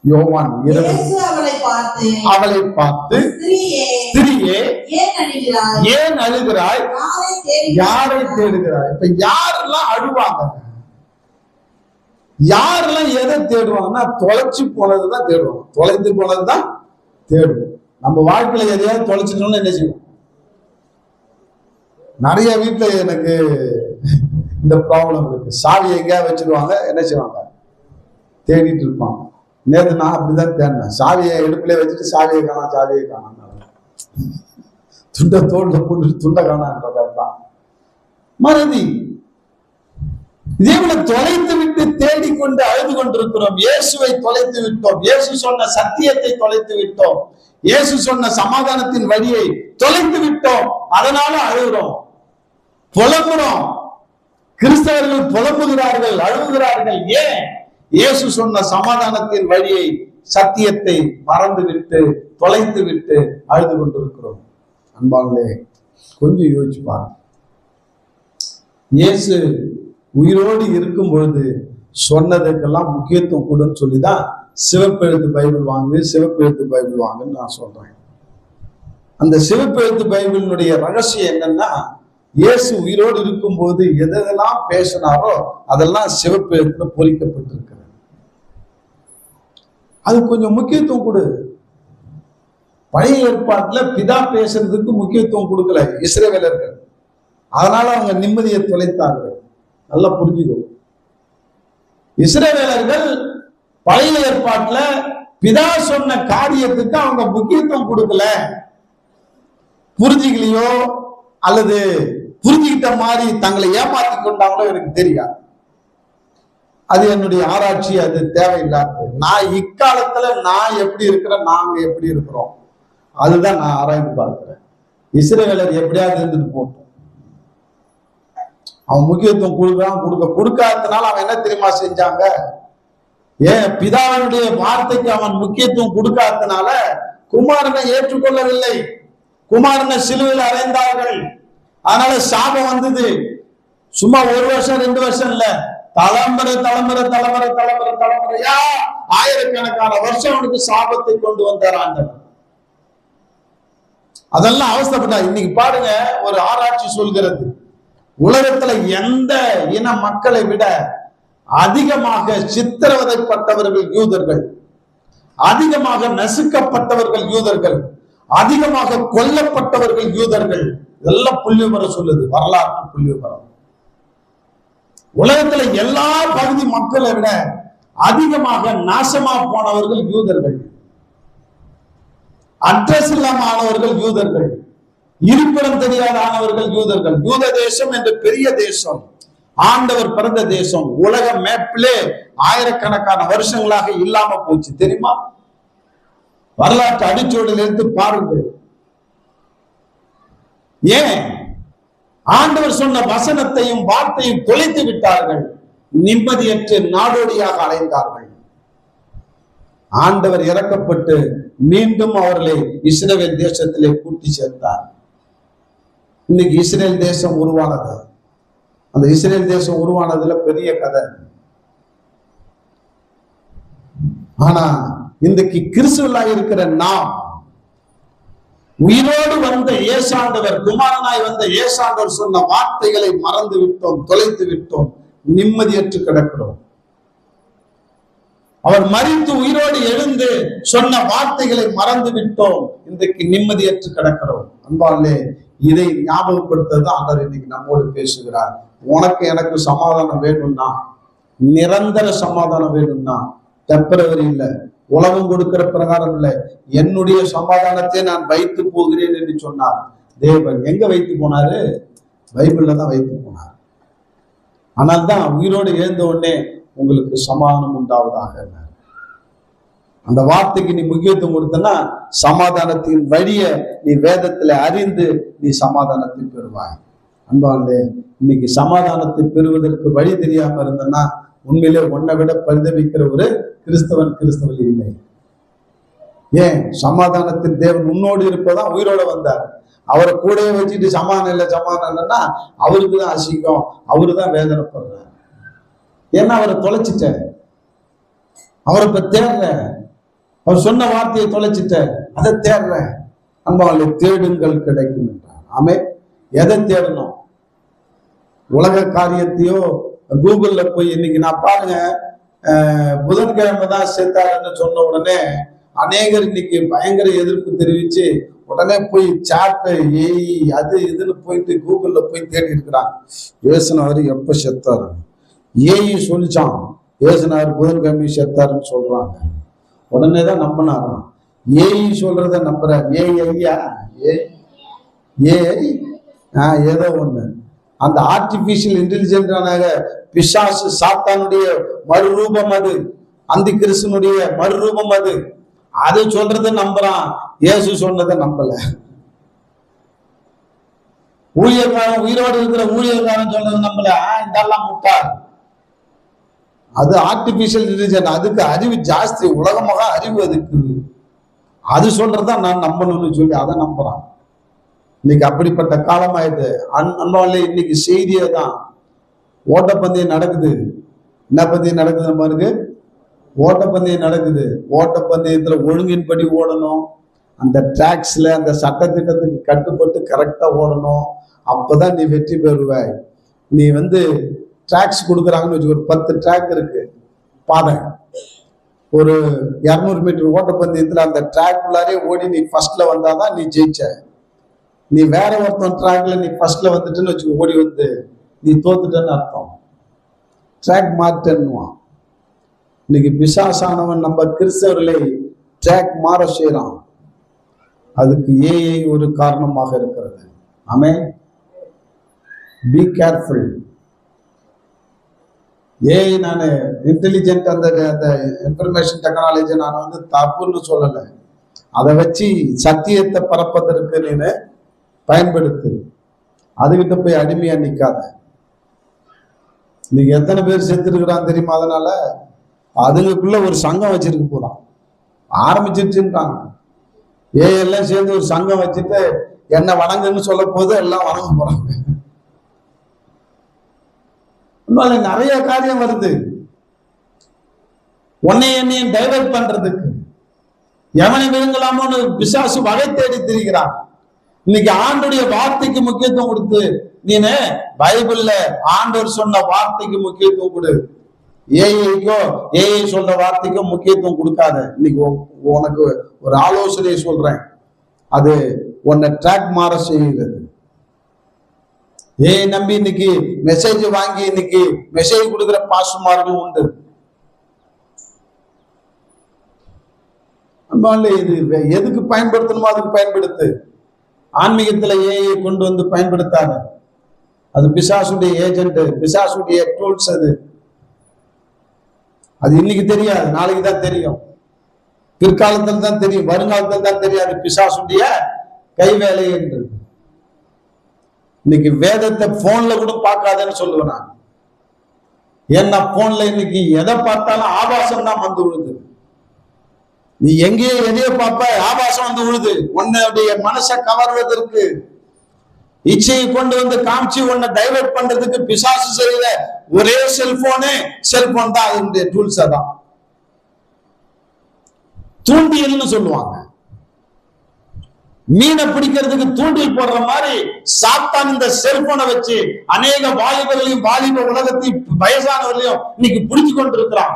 யோவான் 20. அவளை பார்த்து, ஸ்திரியே ஏன் அழுகிறாய், யாரை தேடுகிறாய்? இப்ப யாரெல்லாம் அழுவாங்க, யாரெல்லாம் எதை தேடுவாங்கன்னா தொலைச்சு போனதுதான் தேடுவாங்க. தொலைந்து போனதுதான் தேடுவோம். நம்ம வாழ்க்கையில எதையாவது தொலைச்சிட்டோம்னு என்ன செய்வோம்? நிறைய வீட்டுல எனக்கு இந்த ப்ராப்ளம் இருக்கு. சாவி எங்கேயா வச்சிருவாங்க, என்ன செய்வாங்க? தேடிட்டு இருப்பாங்க. நேற்று நான் அப்படிதான் தேடினேன். சாவியை எடுப்பிலே வச்சுட்டு சாவியை காணாம் துண்ட தோல்ல போட்டு துண்டை காணான்றதான் மறதி. இதேபோல தொலைத்து விட்டு தேடிக்கொண்டு அழுது கொண்டிருக்கிறோம். இயேசுவை தொலைத்து விட்டோம். இயேசு சொன்ன சத்தியத்தை தொலைத்து விட்டோம். இயேசு சொன்ன சமாதானத்தின் வழியை தொலைத்து விட்டோம். அதனால அழுகிறோம், புலம்புறோம். கிறிஸ்தவர்கள் புலம்புகிறார்கள், அழுகிறார்கள். ஏன்? இயேசு சொன்ன சமாதானத்தின் வழியை, சத்தியத்தை மறந்து விட்டு தொலைத்து விட்டு அழுது கொண்டிருக்கிறோம். அன்பாங்களே, கொஞ்சம் யோசிச்சு பாருங்க. இயேசு உயிரோடு இருக்கும் பொழுது சொன்னதுக்கெல்லாம் முக்கியத்துவம் கொடுன்னு சொல்லிதான் சிவப்பெழுத்து பைபிள் வாங்கு, சிவப்பெழுத்து பைபிள் வாங்குன்னு நான் சொல்றேன். அந்த சிவப்பெழுத்து பைபிளினுடைய ரகசியம் என்னன்னா, இயேசு உயிரோடு இருக்கும் போது எதெல்லாம் பேசினாரோ அதெல்லாம் சிவப்பெழுத்துல பொறிக்கப்பட்டிருக்கிறது. அது கொஞ்சம் முக்கியத்துவம் கொடு. பழைய ஏற்பாட்டுல பிதா பேசுறதுக்கு முக்கியத்துவம் கொடுக்கல இஸ்ரவேலர்கள். அதனால அவங்க நிம்மதியை தொலைத்தார்கள். நல்லா புரிஞ்சுக்கோ. இஸ்ரவேலர்கள் பழைய ஏற்பாட்டுல பிதா சொன்ன காரியத்துக்கு அவங்க முக்கியத்துவம் கொடுக்கல. புரிஞ்சுக்கலையோ அல்லது புரிஞ்சுக்கிட்ட மாதிரி தங்களை ஏமாத்தி கொண்டாங்களோ எனக்கு தெரியாது. அது என்னுடைய ஆராய்ச்சி, அது தேவையில்லாது. நான் இக்காலத்துல நான் எப்படி இருக்கிறேன், நாங்க எப்படி இருக்கிறோம், அதுதான் நான் ஆராய்ந்து பார்க்கிறேன். இஸ்ரவேலர் எப்படியாவது இருந்துட்டு போட்டோம். அவன் முக்கியத்துவம் கொடுக்காததுனால அவன் என்ன தெரியுமா செஞ்சாங்க? ஏன் பிதாவினுடைய வார்த்தைக்கு அவன் முக்கியத்துவம் கொடுக்காததுனால குமாரனை ஏற்றுக்கொள்ளவில்லை. குமாரனை சிலுவையில் அறைந்தார்கள். அதனால சாபம் வந்தது. சும்மா 1 வருஷம் 2 வருஷம் இல்ல, தலைமுறையா ஆயிரக்கணக்கான வருஷம் அவனுக்கு சாபத்தை கொண்டு வந்தார் ஆண்டவர். அதெல்லாம் அவஸ்தைப்பட்டா. இன்னைக்கு பாருங்க, ஒரு ஆராய்ச்சி சொல்கிறது, உலகத்துல எந்த இன மக்களை விட அதிகமாக சித்திரவதைப்பட்டவர்கள் யூதர்கள், அதிகமாக நசுக்கப்பட்டவர்கள் யூதர்கள், அதிகமாக கொல்லப்பட்டவர்கள் யூதர்கள். இதெல்லாம் புள்ளிவிவரம் சொல்லுது, வரலாற்று புள்ளிவிவரம். உலகத்துல எல்லா பகுதி மக்களை விட அதிகமாக நாசமா போனவர்கள் யூதர்கள், அட்ரஸ் இல்லாம ஆனவர்கள் யூதர்கள், இருப்பிடம் தெரியாத ஆனவர்கள் யூதர்கள். யூத தேசம் என்ற பெரிய தேசம், ஆண்டவர் பிறந்த தேசம், உலக மேப்பிலே ஆயிரக்கணக்கான வருஷங்களாக இல்லாம போச்சு. தெரியுமா? வரலாற்று அடிச்சோடில் இருந்து பாருங்கள். ஏன்? ஆண்டவர் சொன்ன வசனத்தையும் வார்த்தையும் தொலைத்து விட்டார்கள். நிம்மதியற்று நாடோடியாக அலைந்தார்கள். ஆண்டவர் இறக்கப்பட்டு மீண்டும் அவர்களை இஸ்ரவேல் தேசத்திலே கூட்டி சேர்த்தார். இன்னைக்கு இஸ்ரேல் தேசம் உருவானது. அந்த இஸ்ரேல் தேசம் உருவானதுல பெரிய கதை. ஆனா இன்றைக்கு கிறிஸ்துவலாய் இருக்கிற நாம், உயிரோடு வந்த ஏசாண்டவர், குமாரனாய் வந்த ஏசாண்டவர் சொன்ன வார்த்தைகளை மறந்து விட்டோம், தொலைத்து விட்டோம், நிம்மதியற்று கிடக்கிறோம். அவர் மரித்து உயிரோடு எழுந்து சொன்ன வார்த்தைகளை மறந்து விட்டோம், இன்றைக்கு நிம்மதியற்று கிடக்கிறோம். அன்பாலே, இதை ஞாபகப்படுத்துறது ஆண்டவர் இன்னைக்கு நம்மோடு பேசுகிறார். உனக்கு எனக்கு சமாதானம் வேணும்னா, நிரந்தர சமாதானம் வேணும்னா, டெம்பரவரி இல்லை, உலகம் கொடுக்கிற பிரகாரம் இல்லை, என்னுடைய சமாதானத்தை நான் வைத்து போகிறேன் என்று சொன்னார் தேவன். எங்க வைத்து போனாரு? பைபிள்ல தான் வைத்து போனார். ஆனால் தான் உயிரோடு எழுந்த உடனே உங்களுக்கு சமாதானம் உண்டாவதாக. அந்த வார்த்தைக்கு நீ முக்கியத்துவம் கொடுத்தனா சமாதானத்தின் வழியை நீ வேதத்துல அறிந்து நீ சமாதானத்தை பெறுவாய். அன்பாலே இன்னைக்கு சமாதானத்தை பெறுவதற்கு வழி தெரியாம இருந்தனா உண்மையிலே உன்னை விட பரிதவிக்கிற ஒரு கிறிஸ்தவன் இல்லை. ஏன்? சமாதானத்தின் தேவன் உன்னோடு இருப்பதான் உயிரோட வந்தார். அவரை கூடவே வச்சுட்டு சமாதானம் இல்லைன்னா அவருக்கு தான் அசிங்கம், அவரு தான் வேதனைப்படுறார். ஏன்னா அவரை தொலைச்சிட்ட, அவரை இப்ப தேடுற, அவர் சொன்ன வார்த்தையை தொலைச்சிட்ட, அதை தேடுற. அன்பாலே தேடுங்கள் கிடைக்கும் என்றார். ஆமே. எதை தேடணும்? உலக காரியத்தையோ கூகுள்ல போய் இன்னைக்கு நான் பாருங்க, புதன்கிழமை தான் சேர்த்தாருன்னு சொன்ன உடனே அநேகர் இன்னைக்கு பயங்கர எதிர்ப்பு தெரிவிச்சு உடனே போய் சாட்டு அது இதுன்னு போயிட்டு கூகுள்ல போய் தேடி இருக்கிறாங்க. ஏசுனாரு எப்ப செத்தாரு, சொல்லிச்சான் ஏசுனாரு புதன்கிழமை செத்தாருன்னு சொல்றாங்க. உடனே தான் நம்பினாராம். சொல்றத நம்புறாரு. ஐயா ஏதோ ஒண்ணு அந்த ஆர்டிபிஷியல் இன்டெலிஜென்டான பிசாசு சாத்தானுடைய மறுரூபம், அது அந்த கிறிஸ்தனுடைய மறுரூபம், அது சொல்றத நம்புறான், இயேசு சொன்னதை நம்பல. ஊழியக்காரன் உயிரோடு இருக்கிற ஊழியக்காரன் சொல்றதை நம்பல. இதெல்லாம் முட்டாள், அது ஆர்டிபிஷியல் இன்டெலிஜென்ட், அதுக்கு அறிவு ஜாஸ்தி, உலகமாக அறிவு அதுக்கு, அது சொல்றதா நான் நம்பணும்னு சொல்லி அதை நம்புறான். இன்னைக்கு அப்படிப்பட்ட காலமாயிடுது. அன்பாலே இன்னைக்கு செய்தியே தான். ஓட்டப்பந்தயம் நடக்குது. என்ன பந்தயம் நடக்குது? பாருங்க, ஓட்டப்பந்தயம் நடக்குது. ஓட்டப்பந்தயத்துல ஒழுங்கின்படி ஓடணும், அந்த டிராக்ஸ்ல அந்த சட்டத்திட்டத்துக்கு கட்டுப்பட்டு கரெக்டா ஓடணும். அப்பதான் நீ வெற்றி பெறுவாய். நீ டிராக்ஸ் கொடுக்குறாங்கன்னு வச்சு, ஒரு 10 டிராக் இருக்கு பாதை, ஒரு 200 மீட்டர் ஓட்டப்பந்தயத்துல அந்த டிராக் உள்ளாரே ஓடி நீ ஃபர்ஸ்ட்ல வந்தாதான் நீ ஜெயிச்ச. நீ வேற ஒருத்தன் டிராக்ல நீ ஃபர்ஸ்ட்ல வந்துட்டுன்னு வச்சுக்கோ, ஓடி நீ தோத்துட்டன்னு அர்த்தம். டிராக் மாற்றன்னுவான். இன்னைக்கு பிசாசானவன் நம்ம கிறிஸ்தவர்களை டிராக் மாற செய்யறான். அதுக்கு ஒரு காரணமாக இருக்கிறது. ஆமென். Be careful. நான் இன்டெலிஜென்ட், அந்த இன்ஃபர்மேஷன் டெக்னாலஜி நான் தப்புன்னு சொல்லலை. அதை வச்சு சத்தியத்தை பரப்பதற்கு நீ பயன்படுத்து. அதுகிட்ட போய் அடிமையா நிக்காத. நீங்க எத்தனை பேர் செத்துருக்கிறான் தெரியுமா? அதனால அதுங்களுக்குள்ள ஒரு சங்கம் வச்சிருக்கு போலாம், ஆரம்பிச்சிருச்சுன்றாங்க. எல்லாம் சேர்ந்து ஒரு சங்கம் வச்சுட்டு என்ன வணங்குன்னு சொல்ல போது எல்லாம் வணங்க போறாங்க. நிறைய காரியம் வருது என்னையும் டைவர்ட் பண்றதுக்கு. எவனை விழுங்கலாமோன்னு பிசாசு வகை தேடி திரிகிறான். இன்னைக்கு ஆண்டுடைய வார்த்தைக்கு முக்கியத்துவம் கொடுத்து நீனு பைபிள்ல ஆண்டவர் சொன்ன வார்த்தைக்கு முக்கியத்துவம் கொடு. ஏஐ சொல்ற வார்த்தைக்கும் முக்கியத்துவம் கொடுக்காத. இன்னைக்கு உனக்கு ஒரு ஆலோசனை சொல்றேன், அது உன்னை ட்ராக் மாற செய்கிறது. நம்பி இன்னைக்கு மெசேஜ் வாங்கி இன்னைக்கு மெசேஜ் கொடுக்கிற பாஸ்டர்மார்கள் உண்டு. இது எதுக்கு பயன்படுத்தணுமோ அதுக்கு பயன்படுத்து. ஆன்மீகத்துல ஏஐ கொண்டு பயன்படுத்தாத. அது பிசாசுடைய ஏஜென்ட், பிசாசுடைய டூல்ஸ். அது இன்னைக்கு தெரியாது, நாளைக்கு தான் தெரியும், பிற்காலத்தில் தான் தெரியும், வருங்காலத்தில் தான் தெரியாது பிசாசுடைய கைவேலை என்று. இன்னைக்கு வேதத்தை போன்ல கூட பார்க்காதேன்னு சொல்லுவேன் நான். ஏன்னா போன்ல இன்னைக்கு எதை பார்த்தாலும் ஆபாசம் தான் வந்து விழுது. நீ எங்கேயோ எதையோ பார்ப்ப, ஆபாசம் வந்து விழுது. உன்னுடைய மனசை கவர்வதற்கு, இச்சையை கொண்டு காமிச்சு உன்னை டைவர்ட் பண்றதுக்கு பிசாசு செய்யற ஒரே செல்போன் தான் அதனுடைய டூல்ஸ். தான் தூண்டியல்னு சொல்லுவாங்க. மீனை பிடிக்கிறதுக்கு தூண்டில் போடுற மாதிரி சாத்தான் இந்த செல்போனை வச்சு அநேக வாலிபர்களையும் வாலிப உலகத்தையும் வயசானவர்களையும் இன்னைக்கு பிடிச்சு கொண்டு இருக்கிறான்.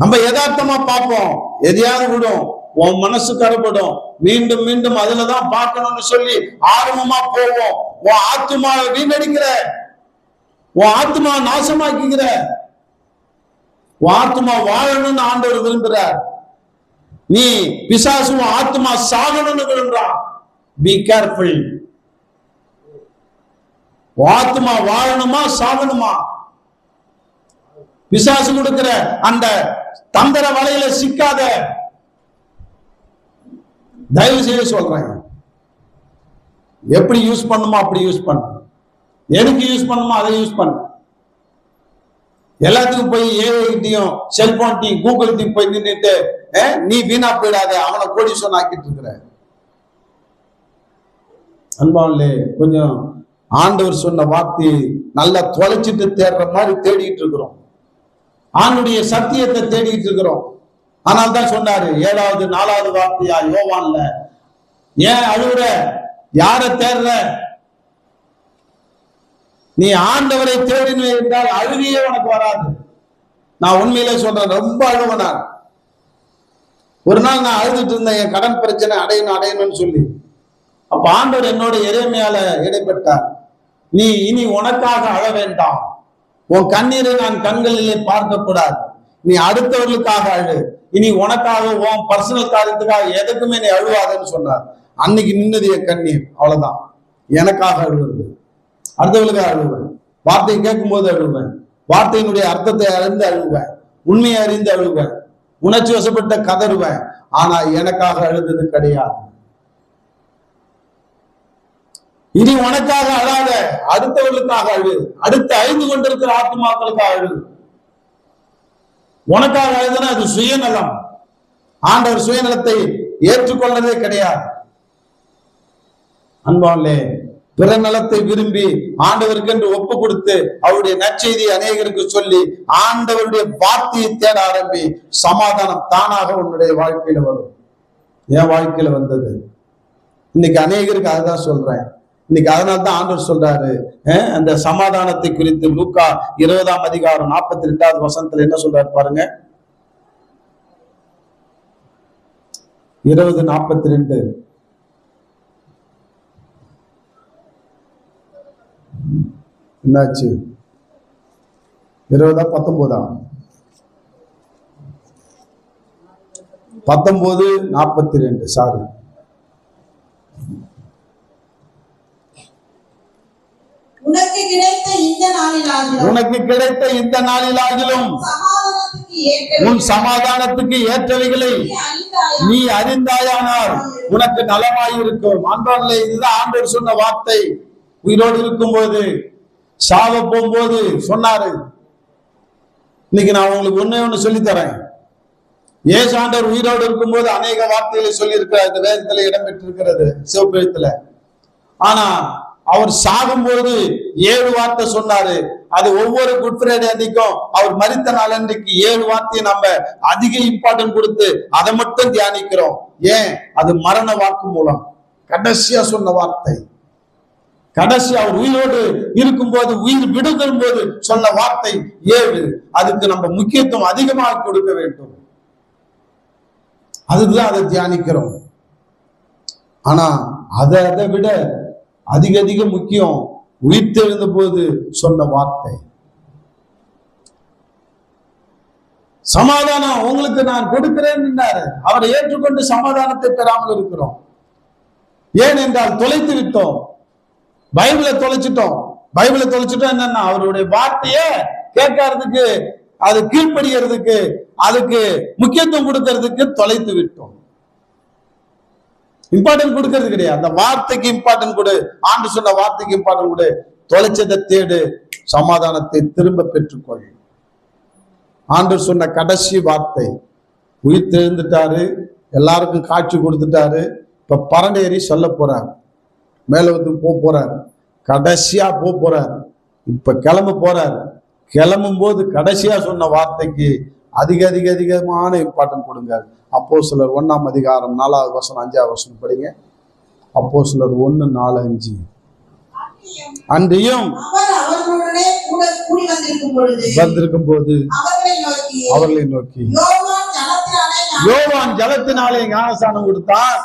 நம்ம யதார்த்தமா பார்ப்போம், எதையாவது விடும், உன் மனசு கரப்படும், மீண்டும் மீண்டும் அதுலதான் பார்க்கணும்னு சொல்லி ஆர்வமா போவோம். உன் ஆத்துமாவை வீணடிக்கிற, உன் ஆத்துமா நாசமாக்கிக்கிற. உன் ஆத்துமா வாழணும்னு ஆண்டவர் விரும்புறார். நீ பிசாசு உன் ஆத்துமா சாகணும்னு விரும்புறான். Be careful. உன் ஆத்துமா வாழணுமா சாகணுமா? பிசாசு கொடுக்கிற அந்த தந்திர வலையில சிக்காத. தயவு செய்து சொல்றேன், எப்படி யூஸ் பண்ணுமோ அப்படி யூஸ் பண்ண, எதுக்கு யூஸ் பண்ணுமோ அதை யூஸ் பண்ண. எல்லாத்துக்கும் போய் ஏஐடியும் செல்போன்டையும் கூகுள்டையும் போய் நின்றுட்டு நீ வீணா போயிடாத, அவனை கோடீஸ்வரன் ஆக்கிட்டு இருக்கிற. அன்பாவிலே கொஞ்சம் ஆண்டவர் சொன்ன வார்த்தையை நல்லா தொலைச்சிட்டு தேடுற மாதிரி தேடிட்டு இருக்கிறோம். ஆண்டுடைய சத்தியத்தை தேடிட்டு இருக்கிறோம். ஆனால் தான் சொன்னாரு 7வது 4வது வார்த்தையா யோவான்ல, ஏன் அழுகுற, யாரை தேடுற? நீ ஆண்டவரை தேடினே என்றால் அழுகையே உனக்கு வராது. நான் உண்மையிலே சொல்றேன், ரொம்ப அழுவனார். ஒரு நாள் நான் அழுதுட்டு இருந்தேன், என் கடன் பிரச்சனை அடையணும்னு சொல்லி. அப்ப ஆண்டவர் என்னோட இறைமையால இடைப்பட்டார். நீ இனி உனக்காக அழ வேண்டாம், உன் கண்ணீரை நான் கண்களிலே பார்க்க கூடாது, நீ அடுத்தவர்களுக்காக அழு, இனி உனக்காக உன் பர்சனல் காரியத்துக்காக எதுக்குமே நீ அழுவாதன்னு சொன்னார். அன்னைக்கு நின்னது என் கண்ணீர். அவ்வளவுதான். எனக்காக அழுவது, அடுத்தவர்களுக்காக அழுவேன், வார்த்தையை கேட்கும் போது அழுவேன், வார்த்தையினுடைய அர்த்தத்தை அறிந்து அழுவேன், உண்மையை அறிந்து அழுவேன், உணர்ச்சி வசப்பட்ட கதறுவேன். ஆனா எனக்காக அழுதது கிடையாது. இனி உனக்காக அழாத, அடுத்தவர்களுக்காக அழு, அடுத்து அழிந்து கொண்டிருக்கிற ஆத்மாக்களுக்காக அழு. உனக்காக அழுதுனா அது சுயநலம். ஆண்டவர் சுயநலத்தை ஏற்றுக்கொள்ளதே கிடையாது. அன்பாலே, பிற நலத்தை விரும்பி ஆண்டவருக்கு என்று ஒப்பு கொடுத்து அவருடைய நற்செய்தி அநேகருக்கு சொல்லி ஆண்டவருடைய வார்த்தையை தேட ஆரம்பி, சமாதானம் தானாக உன்னுடைய வாழ்க்கையில வரும். என் வாழ்க்கையில வந்தது. இன்னைக்கு அநேகருக்கு அதுதான் சொல்றேன். இன்னைக்கு அதனால தான் ஆண்டவர் சொல்றாரு, அந்த சமாதானத்தை குறித்து லூக்கா 20ஆம் அதிகாரம் 42வது வசனத்துல என்ன சொல்றாரு பாருங்க. 20:42. என்னாச்சு? 20ஆ 19ஆ? 19:42. சாரி. உனக்கு கிடைத்த இந்த நாளிலாகிலும் உன் சமாதானத்துக்கு ஏற்றவைகளை நீ அறிந்தாயானால் உனக்கு நலமாயிருக்கும். ஆண்டவர்களே, இதுதான் ஆண்டவர் சொன்ன வார்த்தை. உயிரோடு இருக்கும்போது, சாவ போகும்போது சொன்னாரு. இன்னைக்கு நான் உங்களுக்கு ஒண்ணு சொல்லித்தரேன். ஏசு ஆண்டவர் உயிரோடு இருக்கும்போது அநேக வார்த்தைகளை சொல்லி இருக்கிறார். இந்த வேதத்துல இடம்பெற்றிருக்கிறது, சிவப்பெழுத்துல. ஆனா அவர் சாகும்போது 7 வார்த்தை சொன்னாரு. அது ஒவ்வொரு குட் ஃப்ரைடே அன்னைக்கும், அவர் மரித்த நாள் அன்றைக்கு 7 வார்த்தையை நம்ம அதிக இம்பார்ட்டன்ட் கொடுத்து அதை மட்டும் தியானிக்கிறோம். ஏன்? அது மரண வாக்கு மூலம் கடைசியா சொன்ன வார்த்தை. கடைசி அவர் உயிரோடு இருக்கும்போது, உயிர் விடுதலும் போது சொன்ன வார்த்தை 7. அதுக்கு நம்ம முக்கியத்துவம் அதிகமாக கொடுக்க வேண்டும். அதுதான் அதை தியானிக்கிறோம். ஆனா அதை விட அதிக முக்கியம் உயிர்த்தெழுந்த போது சொன்ன வார்த்தை. சமாதானம் உங்களுக்கு நான் கொடுக்கிறேன் என்றாரு. அவரை ஏற்றுக்கொண்டு சமாதானத்தை பெறாமல் இருக்கிறோம். ஏன் என்றால் தொலைத்து விட்டோம். பைபிளை தொலைச்சிட்டோம். பைபிளை தொலைச்சிட்டோம் என்னன்னா, அவருடைய வார்த்தையை கேட்கறதுக்கு, அது கீழ்ப்படுகிறதுக்கு, அதுக்கு முக்கியத்துவம் கொடுக்கறதுக்கு தொலைத்து விட்டோம். இம்பார்ட்டன்ட் கொடுக்கறது கிடையாது. அந்த வார்த்தைக்கு இம்பார்ட்டன்ட் கொடு, ஆண்டு சொன்ன வார்த்தைக்கு இம்பார்ட்டன்ட் கொடு. தொலைச்சதை தேடு, சமாதானத்தை திரும்ப பெற்றுக்கொள். ஆண்டு சொன்ன கடைசி வார்த்தை. உயிர் தெழுந்துட்டாரு, எல்லாருக்கும் காட்சி கொடுத்துட்டாரு. இப்ப பரண்டேறி சொல்ல போறாரு, மேல வந்து போறாரு, கடைசியா போறாரு. இப்ப கிளம்ப போறாரு. கிளம்பும் போது கடைசியா சொன்ன வார்த்தைக்கு அதிகமான இம்பார்ட்டன்ட் கொடுங்க. அப்போஸ்தலர் 1ஆம் அதிகாரம் 4வது வசனம் 5வது வசனம் படிங்க. அப்போஸ்தலர் 1:4-5. அன்றியும் வந்திருக்கும் போது அவர்களை நோக்கி, யோவான் ஜலத்தினாலே ஞானஸ்நானம் கொடுத்தான்,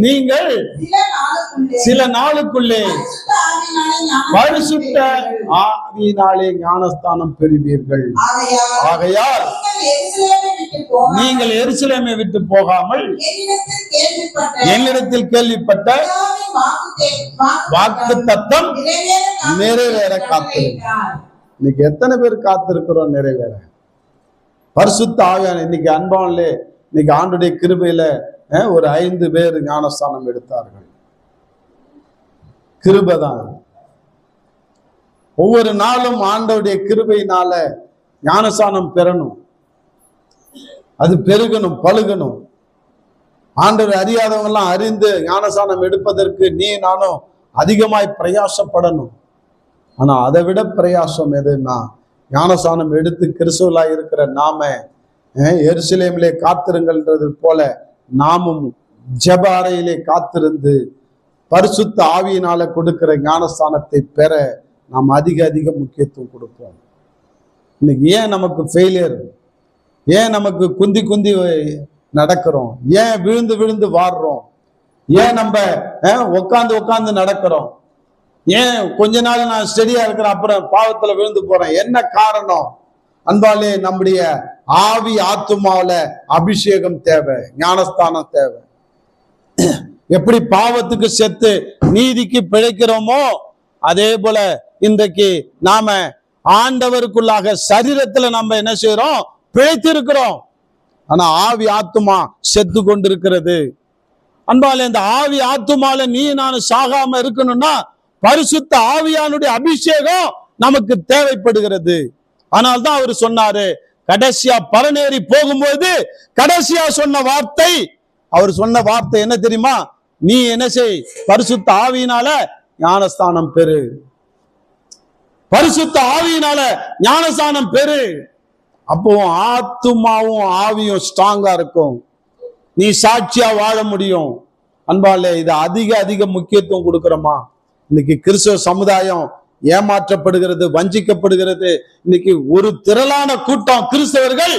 நீங்கள் சில நாளுக்குள்ளே பரிசுத்த ஆவியினாலே ஞானஸ்தானம் பெறுவீர்கள். ஆகையால் நீங்கள் எருசலேமை விட்டு போகாமல் என்னிடத்தில் கேள்விப்பட்ட வாக்கு தத்தம் நிறைவேற காத்திருங்கள். இன்னைக்கு எத்தனை பேர் காத்திருக்கிறோம் நிறைவேற? பரிசுத்த ஆவியான இன்னைக்கு அன்பானே, இன்னைக்கு ஆண்டுடைய கிருபையில ஒரு 5 பேர் ஞானஸ்தானம் எடுத்தார்கள். கிருபைதான். ஒவ்வொரு நாளும் ஆண்டவருடைய கிருபையினால ஞானஸ்தானம் பெறணும், அது பெருகணும், பழுகணும். ஆண்டவர் அறியாதவங்க எல்லாம் அறிந்து ஞானஸ்தானம் எடுப்பதற்கு நீ நானும் அதிகமாய் பிரயாசப்படணும். ஆனா அதை விட பிரயாசம் எதுன்னா, ஞானஸ்தானம் எடுத்து கிறிஸ்துவலாய் இருக்கிற நாம எருசலேமிலே காத்திருங்கள்ன்றது போல நாமும் ஜெப அறையிலே காத்திருந்து பரிசுத்த ஆவியினால கொடுக்கிற ஞானஸ்தானத்தை பெற நாம் அதிக முக்கியத்துவம் கொடுப்போம். இன்னைக்கு ஏன் நமக்கு ஃபெயிலியர்? ஏன் நமக்கு குந்தி குந்தி நடக்கிறோம்? ஏன் விழுந்து விழுந்து வாடுறோம்? ஏன் நம்ம உட்காந்து நடக்கிறோம்? ஏன் கொஞ்ச நாள் நான் ஸ்டெடியா இருக்கிறேன், அப்புறம் பாவத்துல விழுந்து போறேன்? என்ன காரணம்? அன்பாலே, நம்முடைய ஆவி ஆத்துமாவில அபிஷேகம் தேவை, ஞானஸ்தானம் தேவை. எப்படி பாவத்துக்கு செத்து நீதிக்கு பிழைக்கிறோமோ அதே போல இன்றைக்கு நாம ஆண்டவருக்குள்ளாக சரீரத்துல நம்ம என்ன செய்யறோம்? பிழைத்திருக்கிறோம். ஆனா ஆவி ஆத்துமா செத்து கொண்டிருக்கிறது. அன்பாலே, இந்த ஆவி ஆத்துமால நீ நான் சாகாம இருக்கணும்னா பரிசுத்த ஆவியானுடைய அபிஷேகம் நமக்கு தேவைப்படுகிறது. ஆனால்தான் அவர் சொன்னாரு, கடைசியா பரநேறி போகும்போது கடைசியா சொன்ன வார்த்தை, அவர் சொன்ன வார்த்தை என்ன தெரியுமா? நீ என்ன செய்? பரிசுத்த ஆவியினால ஞானஸ்தானம் பெறு. பரிசுத்த ஆவியினால ஞானஸ்தானம் பெறு. அப்போ ஆத்துமாவும் ஆவியும் ஸ்ட்ராங்கா இருக்கும், நீ சாட்சியா வாழ முடியும். அன்பாலே, இது அதிக முக்கியத்துவம் கொடுக்கிறோமா? இன்னைக்கு கிறிஸ்தவ சமுதாயம் ஏமாற்றப்படுகிறது, வஞ்சிக்கப்படுகிறது. இன்னைக்கு ஒரு திரளான கூட்டம் கிறிஸ்தவர்கள்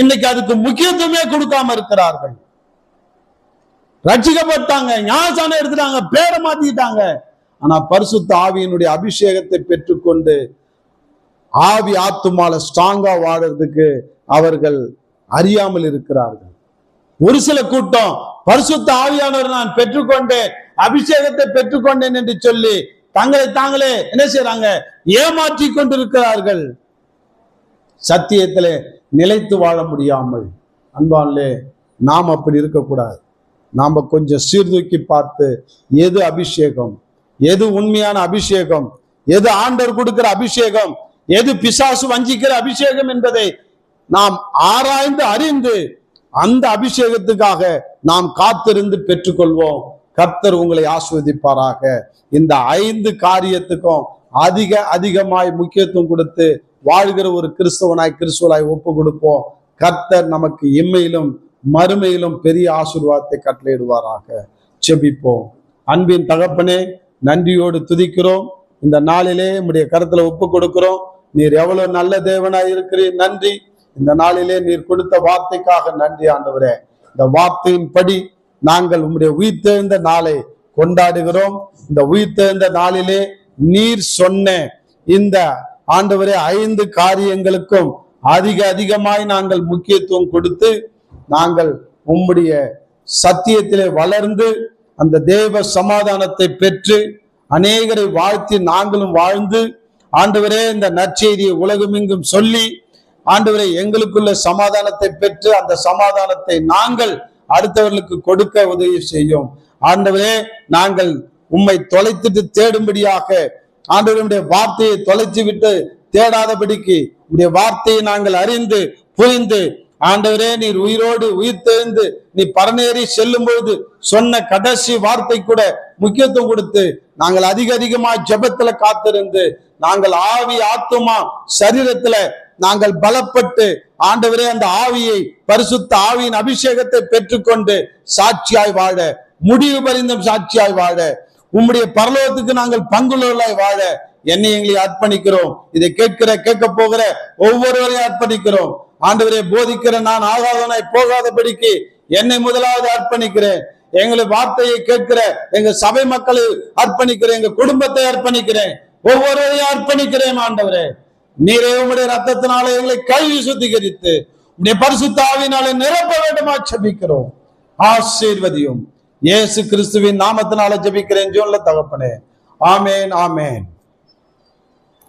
இன்னைக்கு அதுக்கு முக்கியத்துவமே கொடுக்காம இருக்கிறார்கள். ரட்சிக்கப்பட்டாங்க, ஞானஸ்தானம் எடுத்துட்டாங்க, பேரை மாத்திட்டாங்க. ஆனா பரிசுத்த ஆவியினுடைய அபிஷேகத்தை பெற்றுக்கொண்டு ஆவி ஆத்துமால ஸ்ட்ராங்கா வாழறதுக்கு அவர்கள் அறியாமல் இருக்கிறார்கள். ஒரு சில கூட்டம் பரிசுத்த ஆவியானவர் நான் பெற்றுக்கொண்டேன், அபிஷேகத்தை பெற்றுக்கொண்டேன் என்று சொல்லி தங்களை தாங்களே என்ன செய்யறாங்க? ஏமாற்றி கொண்டிருக்கிறார்கள். சத்தியத்திலே நிலைத்து வாழ முடியாமல். அன்பாலே, நாம் அப்படி இருக்கக்கூடாது. நாம கொஞ்சம் சீர்தூக்கி பார்த்து எது அபிஷேகம், எது உண்மையான அபிஷேகம், எது ஆண்டவர் கொடுக்கிற அபிஷேகம், எது பிசாசு வஞ்சிக்கிற அபிஷேகம் என்பதை நாம் ஆராய்ந்து அறிந்து அந்த அபிஷேகத்துக்காக நாம் காத்திருந்து பெற்றுக்கொள்வோம். கர்த்தர் உங்களை ஆசீர்வதிப்பாராக. இந்த 5 காரியத்துக்கும் அதிகமாய் முக்கியத்துவம் கொடுத்து வாழ்கிற ஒரு கிறிஸ்துவலாய் ஒப்பு கொடுப்போம். கர்த்தர் நமக்கு இம்மையிலும் மறுமையிலும் பெரிய ஆசீர்வாதத்தை கட்டளையிடுவாராக. செபிப்போம். அன்பின் தகப்பனே, நன்றியோடு துதிக்கிறோம். இந்த நாளிலே உம்முடைய கரத்துல ஒப்பு கொடுக்கிறோம். நீர் எவ்வளவு நல்ல தேவனாய் இருக்கிறீர், நன்றி. இந்த நாளிலே நீர் கொடுத்த வார்த்தைக்காக நன்றி ஆண்டவரே. இந்த வார்த்தையின்படி நாங்கள் உம்முடைய உயிர்த்தெழுந்த நாளை கொண்டாடுகிறோம். இந்த உயிர்த்தெழுந்த நாளிலே நீர் சொன்ன இந்த ஆண்டவரே 5 காரியங்களுக்கும் அதிகமாய் நாங்கள் முக்கியத்துவம் கொடுத்து நாங்கள் உம்முடைய சத்தியத்திலே வளர்ந்து அந்த தேவ சமாதானத்தை பெற்று அநேகரை வாழ்த்தி நாங்களும் வாழ்ந்து ஆண்டவரே இந்த நற்செய்தியை உலகமெங்கும் சொல்லி ஆண்டவரே எங்களுக்குள்ள சமாதானத்தை பெற்று அந்த சமாதானத்தை நாங்கள் அடுத்தவர்களுக்கு கொடுக்க உதவி செய்யும். ஆண்டவரே, நாங்கள் உம்மை தொலைத்துட்டு தேடும்படியாக ஆண்டவருடைய வார்த்தையை தொலைத்து விட்டு தேடாதபடிக்கு உடைய வார்த்தையை நாங்கள் அறிந்து புரிந்து ஆண்டவரே நீர் உயிரோடு உயிர்த்தெழுந்து நீ பரநேறி செல்லும் பொழுது சொன்ன கடைசி வார்த்தை கூட முக்கியத்துவம் கொடுத்து நாங்கள் அதிகமாய் ஜெபத்துல காத்திருந்து நாங்கள் ஆவி ஆத்துமா சரீரத்துல நாங்கள் பலப்பட்டு ஆண்டவரே அந்த ஆவியை பரிசுத்த ஆவியின் அபிஷேகத்தை பெற்றுக்கொண்டு சாட்சியாய் வாழ, முடிவு பரிந்தும் சாட்சியாய் வாழ, உம்முடைய பரலோகத்துக்கு நாங்கள் பங்குள்ளவர்களாய் வாழ என்னை எங்களை அர்ப்பணிக்கிறோம். இதை கேட்க போகிற ஒவ்வொருவரையும் அர்ப்பணிக்கிறோம். ஆண்டவரே, போதிக்கிற நான் ஆகாதவனாய் போகாதபடிக்கு என்னை முதலாவது அர்ப்பணிக்கிறேன். எங்களை வார்த்தையை கேட்கிற எங்க சபை மக்களை அர்ப்பணிக்கிறேன், எங்க குடும்பத்தை அர்ப்பணிக்கிறேன், ஒவ்வொருவரையும் அர்ப்பணிக்கிறேன். ஆண்டவரே, நீரே உம்முடைய ரத்தத்தினால எங்களை கழுவி சுத்திகரித்து உம்முடைய பரிசுத்த ஆவியினாலே நிரப்ப வேண்டுமா ஜெபிக்கிறோம். ஆசீர்வதியும். இயேசு கிறிஸ்துவின் நாமத்தினால ஜெபிக்கிறேன் ஜீவனுள்ள தகப்பனே. ஆமேன், ஆமேன்.